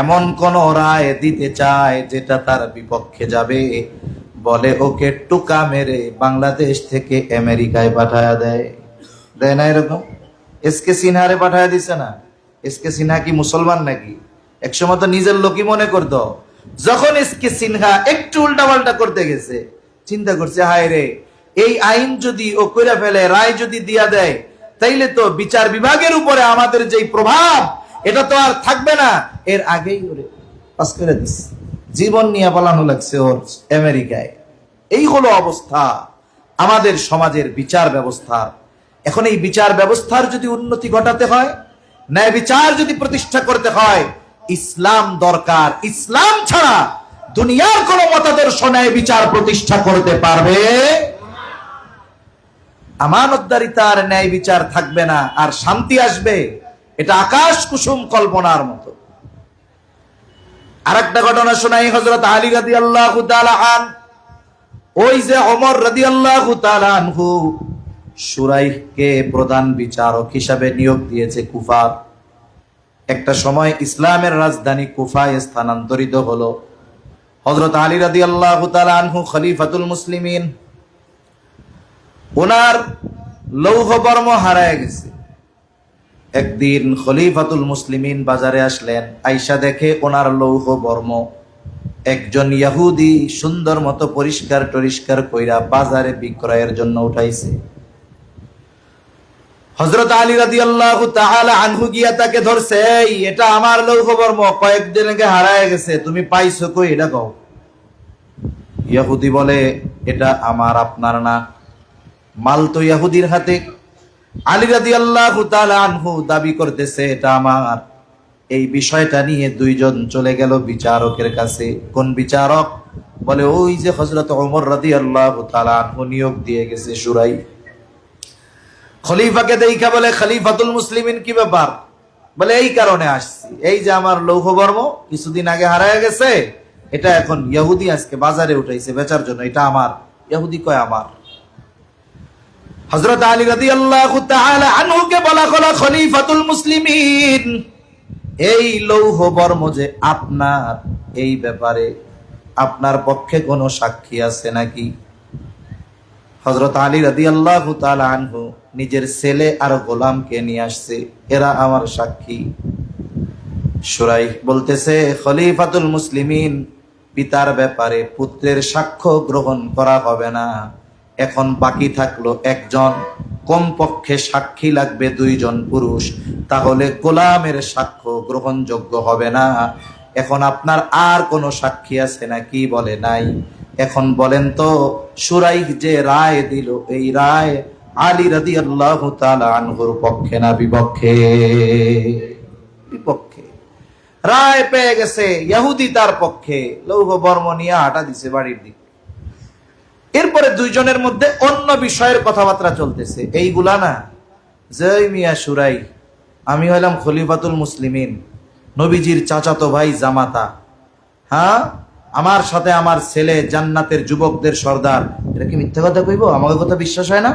এমন কোন রায় দিতে চায় যেটা তার বিপক্ষে যাবে, বলে ওকে টুকা মেরে বাংলাদেশ থেকে আমেরিকায় পাঠায়া দেয়। দেয় না এরকম? এসকে সিনহারে পাঠায়া দিছে না? এসকে সিনহা কি মুসলমান নাকি? একসময় তো নিজের লোকই মনে করতো। যখন এসকে সিনহা একটু উল্টাপাল্টা করতে গেছে, চিন্তা করছে, হায় রে, এই আইন যদি ও কইরা ফেলে, রায় যদি দিয়া দেয়, তাইলে তো বিচার বিভাগের উপরে আমাদের যেই প্রভাব, এটা তো আর থাকবে না। এর আগেই ওরে পাস করে দিস, জীবন নিয়ে পালানো লাগছে ওর আমেরিকায়। এই হলো অবস্থা আমাদের সমাজের বিচার ব্যবস্থার। এখন এই বিচার ব্যবস্থার যদি উন্নতি ঘটাতে হয়, ন্যায় বিচার যদি প্রতিষ্ঠা করতে হয়, ইসলাম দরকার। ইসলাম ছাড়া দুনিয়ার কোন মতাদর্শ ন্যায় বিচার প্রতিষ্ঠা করতে পারবে? আমানতদারিতার ন্যায় বিচার থাকবে না, আর শান্তি আসবে, এটা আকাশ কুসুম কল্পনার মতো। আরেকটা ঘটনা শোনাই, হযরত আলী রাদিয়াল্লাহু তাআলা আনহু, ওই যে ওমর রাদিয়াল্লাহু তাআলা আনহু সুরাইহকে প্রধান বিচারক হিসাবে নিয়োগ দিয়েছে কুফার। একটা সময় ইসলামের রাজধানী কুফায় স্থানান্তরিত হলো। হযরত আলী রাদিয়াল্লাহু তাআলা আনহু খলিফাতুল মুসলিমিন, ওনার লৌহ বর্ম হারায় গেছে। একদিন খলিফাতুল মুসলিমিন বাজারে আসলেন, আইসা দেখে ওনার লৌহ বর্ম একজন ইহুদি সুন্দর মতো পরিষ্কার টরিষ্কার কইরা বাজারে বিক্রয়ের জন্য উঠাইছে। হযরত আলী রাদিয়াল্লাহু তাআলা আনহু গিয়া তাকে ধরছে, এই এটা আমার লৌহ বর্ম, কয়েকদিন আগে হারায় গেছে, তুমি পাইছো কই এটা কও। ইহুদি বলে, এটা আমার, আপনার না, মাল তো ইহুদির হাতে। আলী রাদিয়াল্লাহু তাআলা আনহু দাবি করতেছে এটা আমার। এই বিষয়টা নিয়ে দুইজন চলে গেল বিচারকের কাছে। কোন বিচারক? বলে ওই যে হযরত ওমর রাদিয়াল্লাহু তাআলা আনহু নিয়োগ দিয়ে গেছে শুরাই। খলিফাকে দেখা বলে, খলিফাতুল মুসলিমিন কি ব্যাপার? বলে এই কারণে আসছি, এই যে আমার লৌহ বর্ম কিছুদিন আগে হারায় গেছে, এটা এখন ইহুদি আজকে বাজারে উঠাইছে বেচার জন্য, এটা আমার। ইহুদি কয় আমার। হযরত আলী রাদিয়াল্লাহু তাআলা আনহুকে বলা হলো, খলিফাতুল মুসলিমিন, এই লৌহ বর্ম যে আপনার, এই ব্যাপারে আপনার পক্ষে কোনো সাক্ষী আছে নাকি? হযরত আলী রাদিয়াল্লাহু তাআলা আনহু নিজের ছেলে আর গোলামকে নিয়ে আসছে, এরা আমার সাক্ষী। শুরাইহ বলতেছে, খলিফাতুল মুসলিমিন, পিতার ব্যাপারে পুত্রের সাক্ষ্য গ্রহণ করা হবে না। এখন বাকি থাকলো একজন, কমপক্ষে সাক্ষী লাগবে দুইজন পুরুষ, তাহলে গোলামের সাক্ষ্য গ্রহণযোগ্য হবে না। এখন আপনার আর কোনো সাক্ষী আছে নাকি? বলে নাই। এখন বলেন তো, শুরাইহ যে রায় দিল, এই রায় আলী রাদিয়াল্লাহু তাআলা আনহুর পক্ষে না বিপক্ষে? বিপক্ষে। রায় পেয়ে গেছে, ইহুদি তার পক্ষে, লৌহ বর্ম নিয়ে হাঁটা দিছে বাড়ির দিকে। এরপরে দুইজনের মধ্যে অন্য বিষয়ের কথাবার্তা চলতেছে। এইগুলা না, জয় মিয়া শুরাই, আমি হইলাম খলিফাতুল মুসলিমিন, নবীজির চাচাতো ভাই জামাতা, হ্যাঁ, আমার সাথে আমার ছেলে জান্নাতের যুবকদের সর্দার, এটা কি মিথ্যা কথা কইব? আমাকে কথা বিশ্বাস হয় না?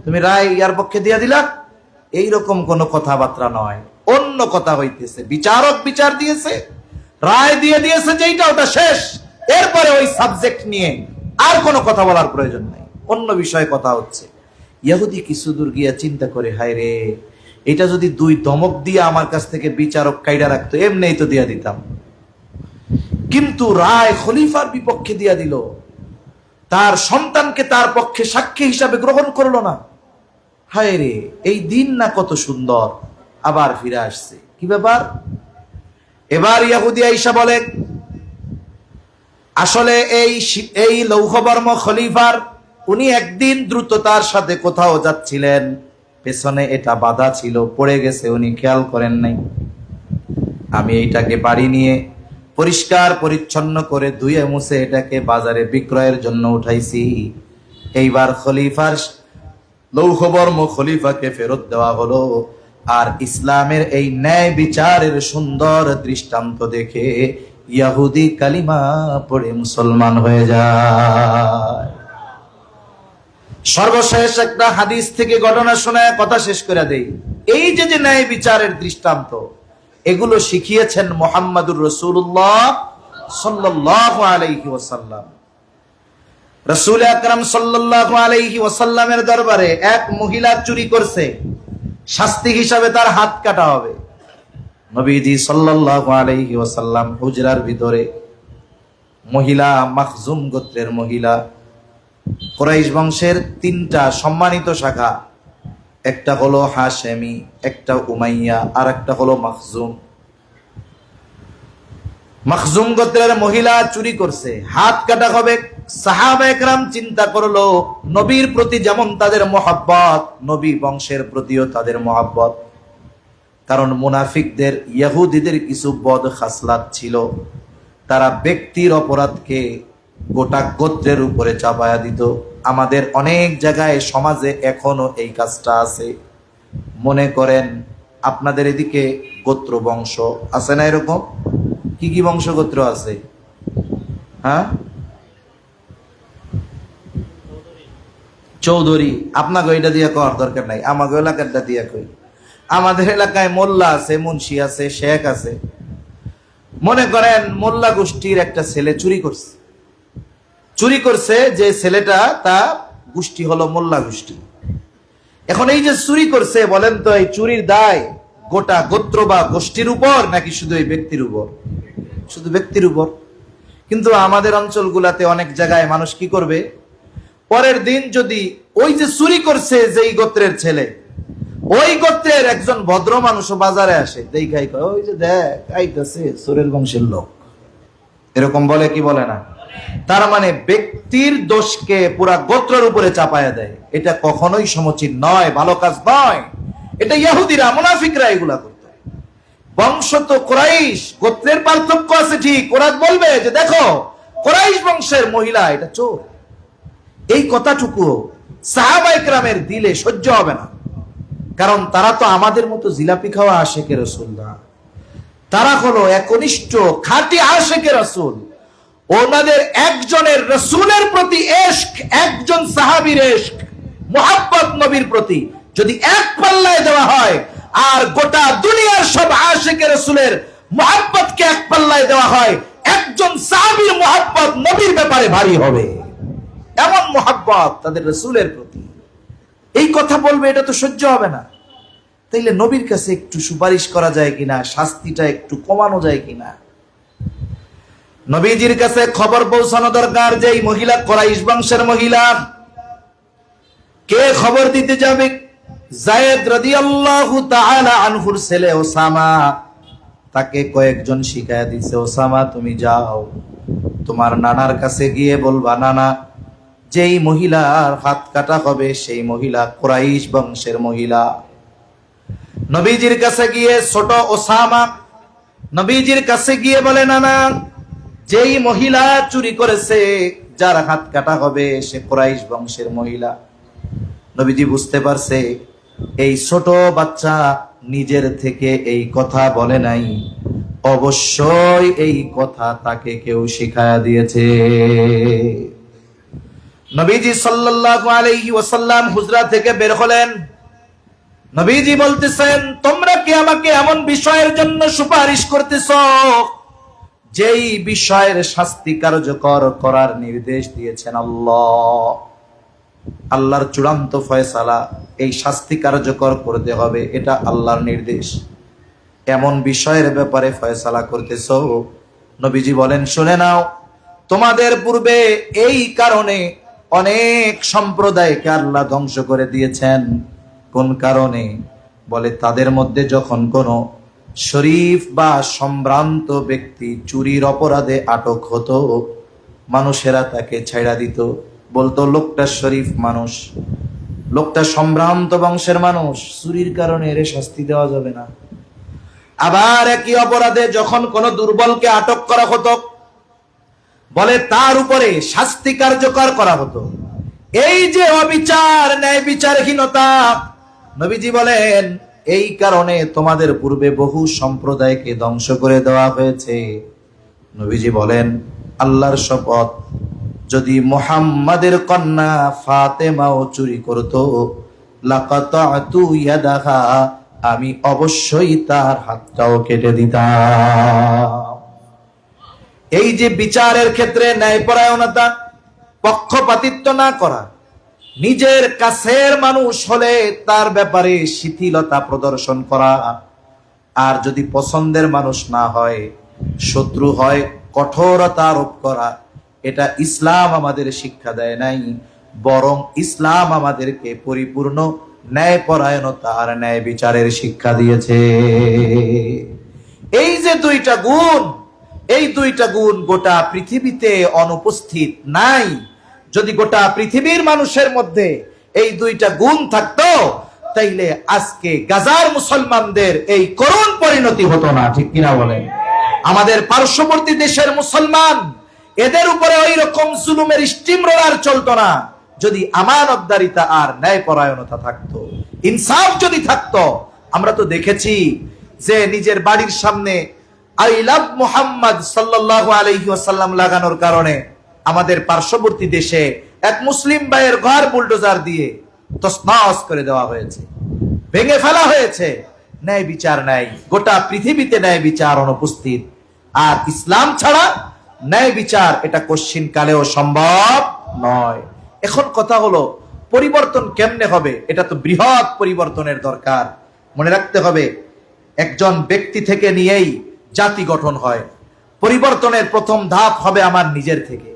তুমি রায় ইয়ার পক্ষে দিয়া দিলা? এইরকম কোন কথাবার্তা নয়, অন্য কথা হইতেছে। বিচারক বিচার দিয়েছে, রায় দিয়ে দিয়েছে, যেইটা ওটা শেষ। এরপরে ওই সাবজেক্ট নিয়ে আর কোনো কথা বলার প্রয়োজন নাই, অন্য বিষয়ে কথা হচ্ছে। ইহুদি কিছু দূর গিয়া চিন্তা করে, হায় রে, এটা যদি দুই দমক দিয়ে আমার কাছ থেকে বিচারক কাইডা রাখতো, এমনিই তো দিয়া দিতাম। কিন্তু রায় খলিফার বিপক্ষে দিয়া দিল, তার সন্তানকে তার পক্ষে সাক্ষী হিসাবে গ্রহণ করলো না। হায় রে, এই দিন না কত সুন্দর, আবার ফিরে আসছে। কি ব্যাপার? এবার ইহুদি আইসা বলে, আসলে এই লৌহবর্ম খলিফার, উনি একদিন দ্রুততার সাথে কোথাও যাচ্ছিলেন, পেছনে এটা বাধা ছিল, পড়ে গেছে, উনি খেয়াল করেন নাই। আমি এইটাকে বাড়ি নিয়ে পরিষ্কার পরিচ্ছন্ন করে ধুয়ে মুছে এটাকে বাজারে বিক্রয়ের জন্য উঠাইছি। এইবার খলিফার লৌহবর্ম খলিফাকে ফেরত দেওয়া হলো। আর ইসলামের এই ন্যায় বিচারের সুন্দর দৃষ্টান্ত দেখে ইহুদি কালিমা পড়ে মুসলমান হয়ে যায়। সর্বশেষ একটা হাদিস থেকে ঘটনা শোনায় কথা শেষ করে দেই। এই যে যে ন্যায় বিচারের দৃষ্টান্ত, এগুলো শিখিয়েছেন মুহাম্মাদুর রাসূলুল্লাহ সাল্লাল্লাহু আলাইহি ওয়াসাল্লাম। রাসূল আকরাম সাল্লাল্লাহু আলাইহি ওয়াসাল্লামের দরবারে এক মহিলা চুরি করছে, শাস্তি হিসাবে তার হাত কাটা হবে। নবীজি সাল্লাল্লাহু আলাইহি ওয়াসাল্লাম হুজরার ভিতরে মহিলা, মাখজুম গোত্রের মহিলা, কুরাইশ বংশের তিনটা সম্মানিত শাখা, একটা হলো হাশেমি, একটা উমাইয়া, আর একটা হলো মাখজুম। মাখজুম গোত্রের মহিলা চুরি করছে, হাত কাটা হবে। সাহাবা একরাম চিন্তা করলো, নবীর প্রতি যেমন তাদের মহব্বত, নবী বংশের প্রতিও তাদের মহব্বত। কারণ মুনাফিকদের, ইহুদিদের কিছু বদ খাসলাত ছিল, তারা ব্যক্তির অপরাধকে গোটা গোত্রের উপরে চাপায়া দিত। আমাদের অনেক জায়গায় সমাজে এখনো এই কাজটা আছে। মনে করেন আপনাদের এদিকে গোত্র বংশ আছে না? এরকম কি কি বংশ গোত্র আছে? হ্যাঁ, চৌধুরী। আপনাকে ওইটা দিয়ে কর দরকার নাই, আমাকে এলাকারটা দিয়ে কই। আমাদের এলাকায় মোল্লা আছে, মুন্সি আছে, শেখ আছে। মনে করেন মোল্লা গোষ্ঠীর একটা ছেলে চুরি করছে। চুরি করছে যে ছেলেটা, তা গোষ্ঠী হলো মোল্লা গোষ্ঠী। এখন এই যে চুরি করছে, বলেন তো এই চুরির দায় গোটা গোত্র বা গোষ্ঠীর উপর নাকি শুধু এই ব্যক্তির উপর? শুধু ব্যক্তির উপর। কিন্তু আমাদের অঞ্চলগুলাতে অনেক জায়গায় মানুষ কি করবে, পরের দিন যদি ওই যে চুরি করছে যেই গোত্রের ছেলে, ওই গোত্রের একজন ভদ্র মানুষ বাজারে আসে, দেখাই কয় ওই যে দেখ আইতাছে সুরের বংশের লোক, এরকম বলে কি বলে না? তার মানে ব্যক্তির দোষকে পুরা গোত্রের উপরে চাপায়া দেয়, এটা কখনোই সমুচিত নয়, ভালো কাজ নয়। এটা ইহুদিরা মুনাফিকরা এগুলা করত। বংশ তো কুরাইশ, গোত্রের পার্থক্য আছে ঠিক, ওরা বলবে যে দেখো কুরাইশ বংশের মহিলা এটা চোর, এই কথাটুকু সাহাবায়ে কেরামের দিলে সহ্য হবে না। কারণ তারা তো আমাদের মতো জিলাপি খাওয়া আশেকে রাসূল না, তারা হলো একনিষ্ঠ খাঁটি আশেকে রাসূল। ওনাদের একজনের রাসূলের প্রতি ইশক, একজন সাহাবীর ইশক মুহাব্বত নবীর প্রতি যদি এক পাল্লায় দেওয়া হয়, আর গোটা দুনিয়ার সব আশেকে রাসূলের মুহাব্বতকে এক পাল্লায় দেওয়া হয়, একজন সাহাবীর মুহাব্বত নবীর ব্যাপারে ভারী হবে। এমন মুহাব্বত তাদের রাসূলের প্রতি, এই কথা বলবে, এটা তো সহ্য হবে না। তাইলে নবীর কাছে একটু সুপারিশ করা যায় কিনা, শাস্তিটা একটু কমানো যায় কিনা? নবীজির কাছে খবর পৌঁছানো দরকার যে এই মহিলা কুরাইশ বংশের মহিলা। কে খবর দিতে যাবে? যায়েদ রাদিয়াল্লাহু তাআলা আনহুর ছেলে ওসামা, তাকে কয়েকজন শিখায়া দিছে, ওসামা তুমি যাও, তোমার নানার কাছে গিয়ে বলবা নানা যেই মহিলার হাত কাটা হবে সেই মহিলা কুরাইশ বংশের মহিলা। নবীজির কাছে গিয়ে ছোট ওসামা নবীজির কাছে গিয়ে বলে নানা যেই মহিলা চুরি করেছে, যার হাত কাটা হবে সে কুরাইশ বংশের মহিলা। নবীজি বুঝতে পারছে এই ছোট বাচ্চা নিজের থেকে এই কথা বলে নাই, অবশ্যই এই কথা তাকে কেউ শিখায়া দিয়েছে। নবীজি সাল্লাল্লাহু আলাইহি ওয়াসাল্লাম হুজরা থেকে বের হলেন। নবীজি বলতেছেন তোমরা কি আমাকে এমন বিষয়ের জন্য সুপারিশ করতেছ যেই বিষয়ের শাস্তি কার্যকর করার নির্দেশ দিয়েছেন আল্লাহ? আল্লাহর চূড়ান্ত ফয়সালা, এই শাস্তি কার্যকর করতে হবে, এটা আল্লাহর নির্দেশ। এমন বিষয়ের ব্যাপারে ফয়সালা করতেছ? নবীজি বলেন শুনে নাও, তোমাদের পূর্বে এই কারণে অনেক সম্প্রদায়কে আল্লাহ ধ্বংস করে দিয়েছেন। কোন কারণে? বলে তাদের মধ্যে যখন কোনো শরীফ বা সম্ভ্রান্ত ব্যক্তি চুরির অপরাধে আটক হতো, মানুষেরা তাকে ছেড়া দিত, বলতো লোকটা শরীফ মানুষ, লোকটা সম্ভ্রান্ত বংশের মানুষ, চুরির কারণে এর শাস্তি দেওয়া যাবে না। আবার একই অপরাধে যখন কোনো দুর্বলকে আটক করা হতো, বলে তার উপরে শাস্তি কার্যকর করা হতো। এই যে অবিচার, ন্যায় বিচারহীনতা, নবীজি বলেন এই কারণে তোমাদের পূর্বে বহু সম্প্রদায়কে ধ্বংস করে দেওয়া হয়েছে। নবীজি বলেন আল্লাহর শপথ, যদি মুহাম্মাদের কন্যা ফাতেমাও চুরি করতো, লাকাতাতু ইয়াদাহা, আমি অবশ্যই তার হাতটাও কেটে দিতাম। এই যে বিচারের ক্ষেত্রে ন্যায়পরায়ণতা, পক্ষপাতিত্ব না করা, নিজের কাছের মানুষ হলে তার ব্যাপারে শিথিলতা প্রদর্শন করা, আর যদি পছন্দের মানুষ না হয়, শত্রু হয়, কঠোরতা আরোপ করা, এটা ইসলাম আমাদের শিক্ষা দেয় নাই, বরং ইসলাম আমাদেরকে পরিপূর্ণ ন্যায়পরায়ণতা আর ন্যায় বিচারের শিক্ষা দিয়েছে। এই যে দুইটা গুণ, এই দুইটা গুণ গোটা পৃথিবীতে অনুপস্থিত নাই। যদি গোটা পৃথিবীর মানুষের মধ্যে এই দুইটা গুণ থাকতো, তাইলে আজকে গাজার মুসলমানদের এই করুণ পরিণতি হতো না, ঠিক কিনা বলেন? আমাদের পার্শ্ববর্তী দেশের মুসলমান, এদের উপরে ওই রকম জুলুমের স্টিম রোলার চলতো না, যদি আমানতদারিতা আর ন্যায়পরায়ণতা থাকতো, ইনসাফ যদি থাকতো। আমরা তো দেখেছি যে নিজের বাড়ির সামনে আই লাভ মুহাম্মদ সাল্লাল্লাহু আলাইহি ওয়াসাল্লাম লাগানোর কারণে আমাদের পার্শ্ববর্তী দেশে এক মুসলিম ভাইয়ের ঘর বুলডোজার দিয়ে তছনছ করে দেওয়া হয়েছে, ভেঙে ফেলা হয়েছে। ন্যায় বিচার নাই, গোটা পৃথিবীতে ন্যায় বিচার অনুপস্থিত। আর ইসলাম ছাড়া ন্যায় বিচার এটা কোশ্চিন কালেও সম্ভব নয়। এখন কথা হলো পরিবর্তন কেমনে হবে? এটা তো বৃহৎ পরিবর্তনের দরকার। মনে রাখতে হবে একজন ব্যক্তি থেকে নিয়েই জাতি গঠন হয়। পরিবর্তনের প্রথম ধাপ হবে আমার নিজের থেকে।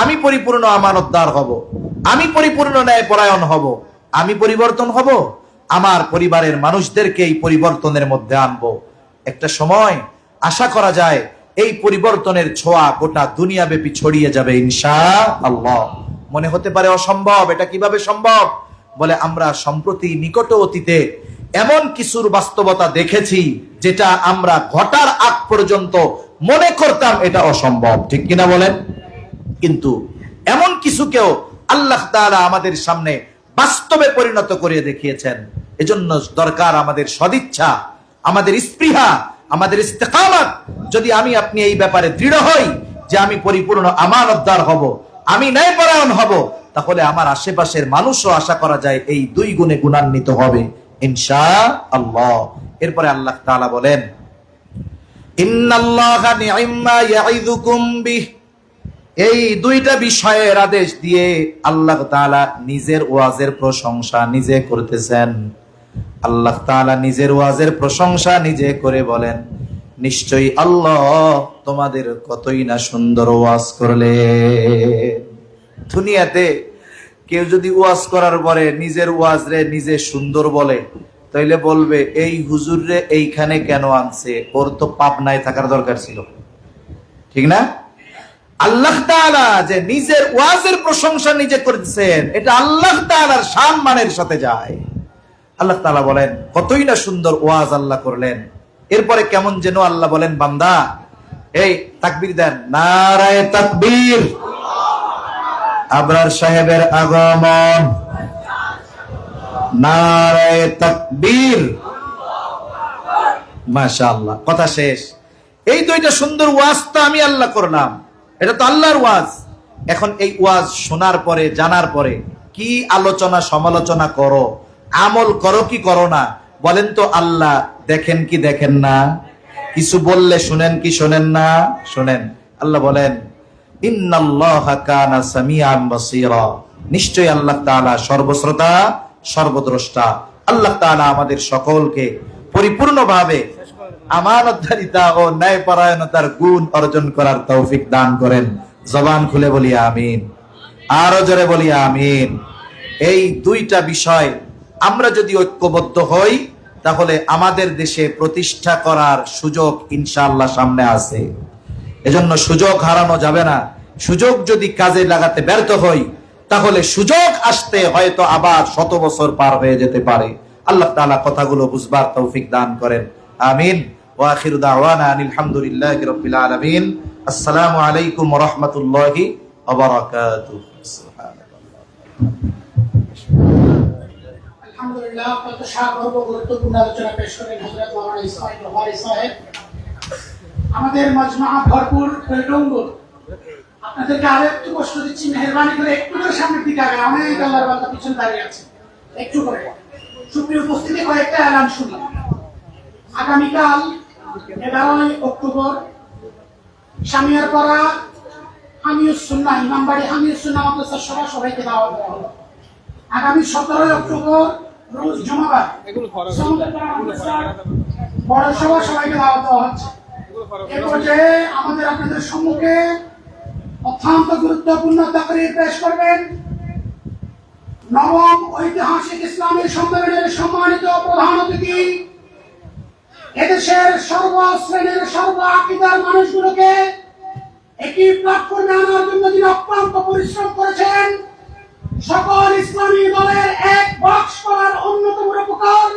আমি পরিপূর্ণ আমানতদার হব, আমি পরিপূর্ণ ন্যায়পরায়ণ হব, আমি পরিবর্তন হব। আমার পরিবারের মানুষদেরকে এই পরিবর্তনের মধ্যে আনবো। একটা সময় আশা করা যায় এই পরিবর্তনের ছোঁয়া গোটা দুনিয়াব্যাপী ছড়িয়ে যাবে ইনশাআল্লাহ। মনে হতে পারে অসম্ভব, এটা কিভাবে সম্ভব? বলে আমরা সম্প্রতি নিকট অতীতে এমন কিছুর বাস্তবতা দেখেছি যেটা আমরা ঘটার আগ পর্যন্ত মনে করতাম এটা অসম্ভব, ঠিক কিনা বলেন? কিন্তু এমন কিছুকেও আল্লাহ তাআলা আমাদের সামনে বাস্তবে পরিণত করে দেখিয়েছেন। এজন্য দরকার আমাদের সদিচ্ছা, আমাদের স্পৃহা, আমাদের ইস্তেকামত। যদি আমি আপনি এই ব্যাপারে দৃঢ় হই যে আমি পরিপূর্ণ আমানতদার হব, আমি ন্যায়পরায়ণ হব, তাহলে আমার আশেপাশের মানুষও আশা করা যায় এই দুই গুণে গুণান্বিত হবে ইনশাআল্লাহ। এরপরে আল্লাহ তাআলা বলেন, ইন্নাল্লাহা নি'ম্মা ইয়াইযুকুম বিহ। এই দুইটা বিষয়ের আদেশ দিয়ে আল্লাহ তাআলা নিজের ওয়াজের প্রশংসা নিজে করতেছেন। আল্লাহ তাআলা নিজের ওয়াজের প্রশংসা নিজে করে বলেন, নিশ্চয়ই আল্লাহ তোমাদের কতই না সুন্দর ওয়াজ করলে। দুনিয়াতে কেউ যদি ওয়াজ করার পরে নিজের ওয়াজ রে নিজে সুন্দর বলে, তাইলে বলবে এই হুজুর রে এইখানে কেন আনছে, ওর তো পাবনায় থাকার দরকার ছিল, ঠিক না? আল্লাহ তাআলা যে নিজের ওয়াজের প্রশংসা নিজে করতেছেন, এটা আল্লাহ তাআলার সম্মানের সাথে যায়। আল্লাহ তাআলা বলেন কতই না সুন্দর ওয়াজ আল্লাহ করলেন। এরপরে কেমন যেন আল্লাহ বলেন, বান্দা এই তাকবীর দেন, নারায়ে তাকবীর। আবরার সাহেবের আগমন, নারায়ে তাকবীর। মাশাআল্লাহ, কথা শেষ। এই দুইটা সুন্দর ওয়াজ তো আমি আল্লাহ করলাম, এটা তো আল্লাহর ওয়াজ। এখন এই ওয়াজ শোনার পরে, জানার পরে কি আলোচনা সমালোচনা করো, আমল করো কি করো না, বলেন তো আল্লাহ দেখেন কি দেখেন না? কিছু বললে শুনেন কি শোনেন না? শোনেন। আল্লাহ বলেন, ইন্নাল্লাহা কানা সামিআন বাসীরা। নিশ্চয়ই আল্লাহ তাআলা সর্বশ্রোতা সর্বদ্রষ্টা। আল্লাহ তাআলা আমাদের সকলকে পরিপূর্ণভাবে আমানতদারিতা ও ন্যায়পরায়ণতার গুণ অর্জন করার তৌফিক দান করেন। জবান খুলে বলি আমিন, আরো জোরে বলি আমিন। এই দুইটা বিষয় আমরা যদি ঐক্যবদ্ধ হই, তাহলে আমাদের দেশে প্রতিষ্ঠা করার সুযোগ ইনশাআল্লাহ সামনে আছে। এজন্য সুযোগ হারানো যাবে না। সুযোগ যদি কাজে লাগাতে ব্যর্থ হই, তাহলে সুযোগ আসতে হয়তো আবার 100 বছর পার হয়ে যেতে পারে। আল্লাহ তাআলা কথাগুলো বুঝবার তৌফিক দান করেন, আমিন। ওয়া আখিরু দাওয়ানা আনিল হামদুলিল্লাহি রাব্বিল আলামিন। আসসালামু আলাইকুম ওয়া রাহমাতুল্লাহি ওয়া বারাকাতুহু। আলহামদুলিল্লাহ, কত সার্বভৌম গুরুত্বপূর্ণ আলোচনা পেশ করেন হযরত মাওলানা ইসমাঈল বুখারী সাহেব। আমাদের মজমা ভরপুর পেটঙ্গুর। আপনাদেরকে আরো একটু কষ্ট দিচ্ছি, মেহেরবানি করে একটু করে সামনের দিকে আগে, অনেক আল্লাহর বান্দা পিছনে দাঁড়িয়ে আছে, একটু করে। সুপ্রিয় উপস্থিতি, কয়েকটা এলান শুনি। আগামীকাল 11 অক্টোবর সামিয়ারপাড়া হামিউস সুন্নাহ ইমামবাড়ি হামিউস সুন্নাহ মাদ্রাসার সবাইকে দাওয়াত দেওয়া হলো। আগামী 17 অক্টোবর রোজ জুমাবার বড় সভা সবাইকে দাওয়াত দেওয়া হচ্ছে। এ পর্যায়ে আমাদের আপনাদের সম্মুখে অত্যন্ত গুরুত্বপূর্ণ তাকরীর পেশ করবেন নবম ঐতিহাসিক ইসলামী সম্মেলনের সম্মানিত প্রধান অতিথি, এদেশের সর্বশ্রেণীর সর্ব আকীদার মানুষগুলোকে একই প্ল্যাটফর্মে আনার জন্য যিনি অক্লান্ত পরিশ্রম করেছেন, সকল ইসলামী দলের এক বাক্স করার অন্যতম রূপকার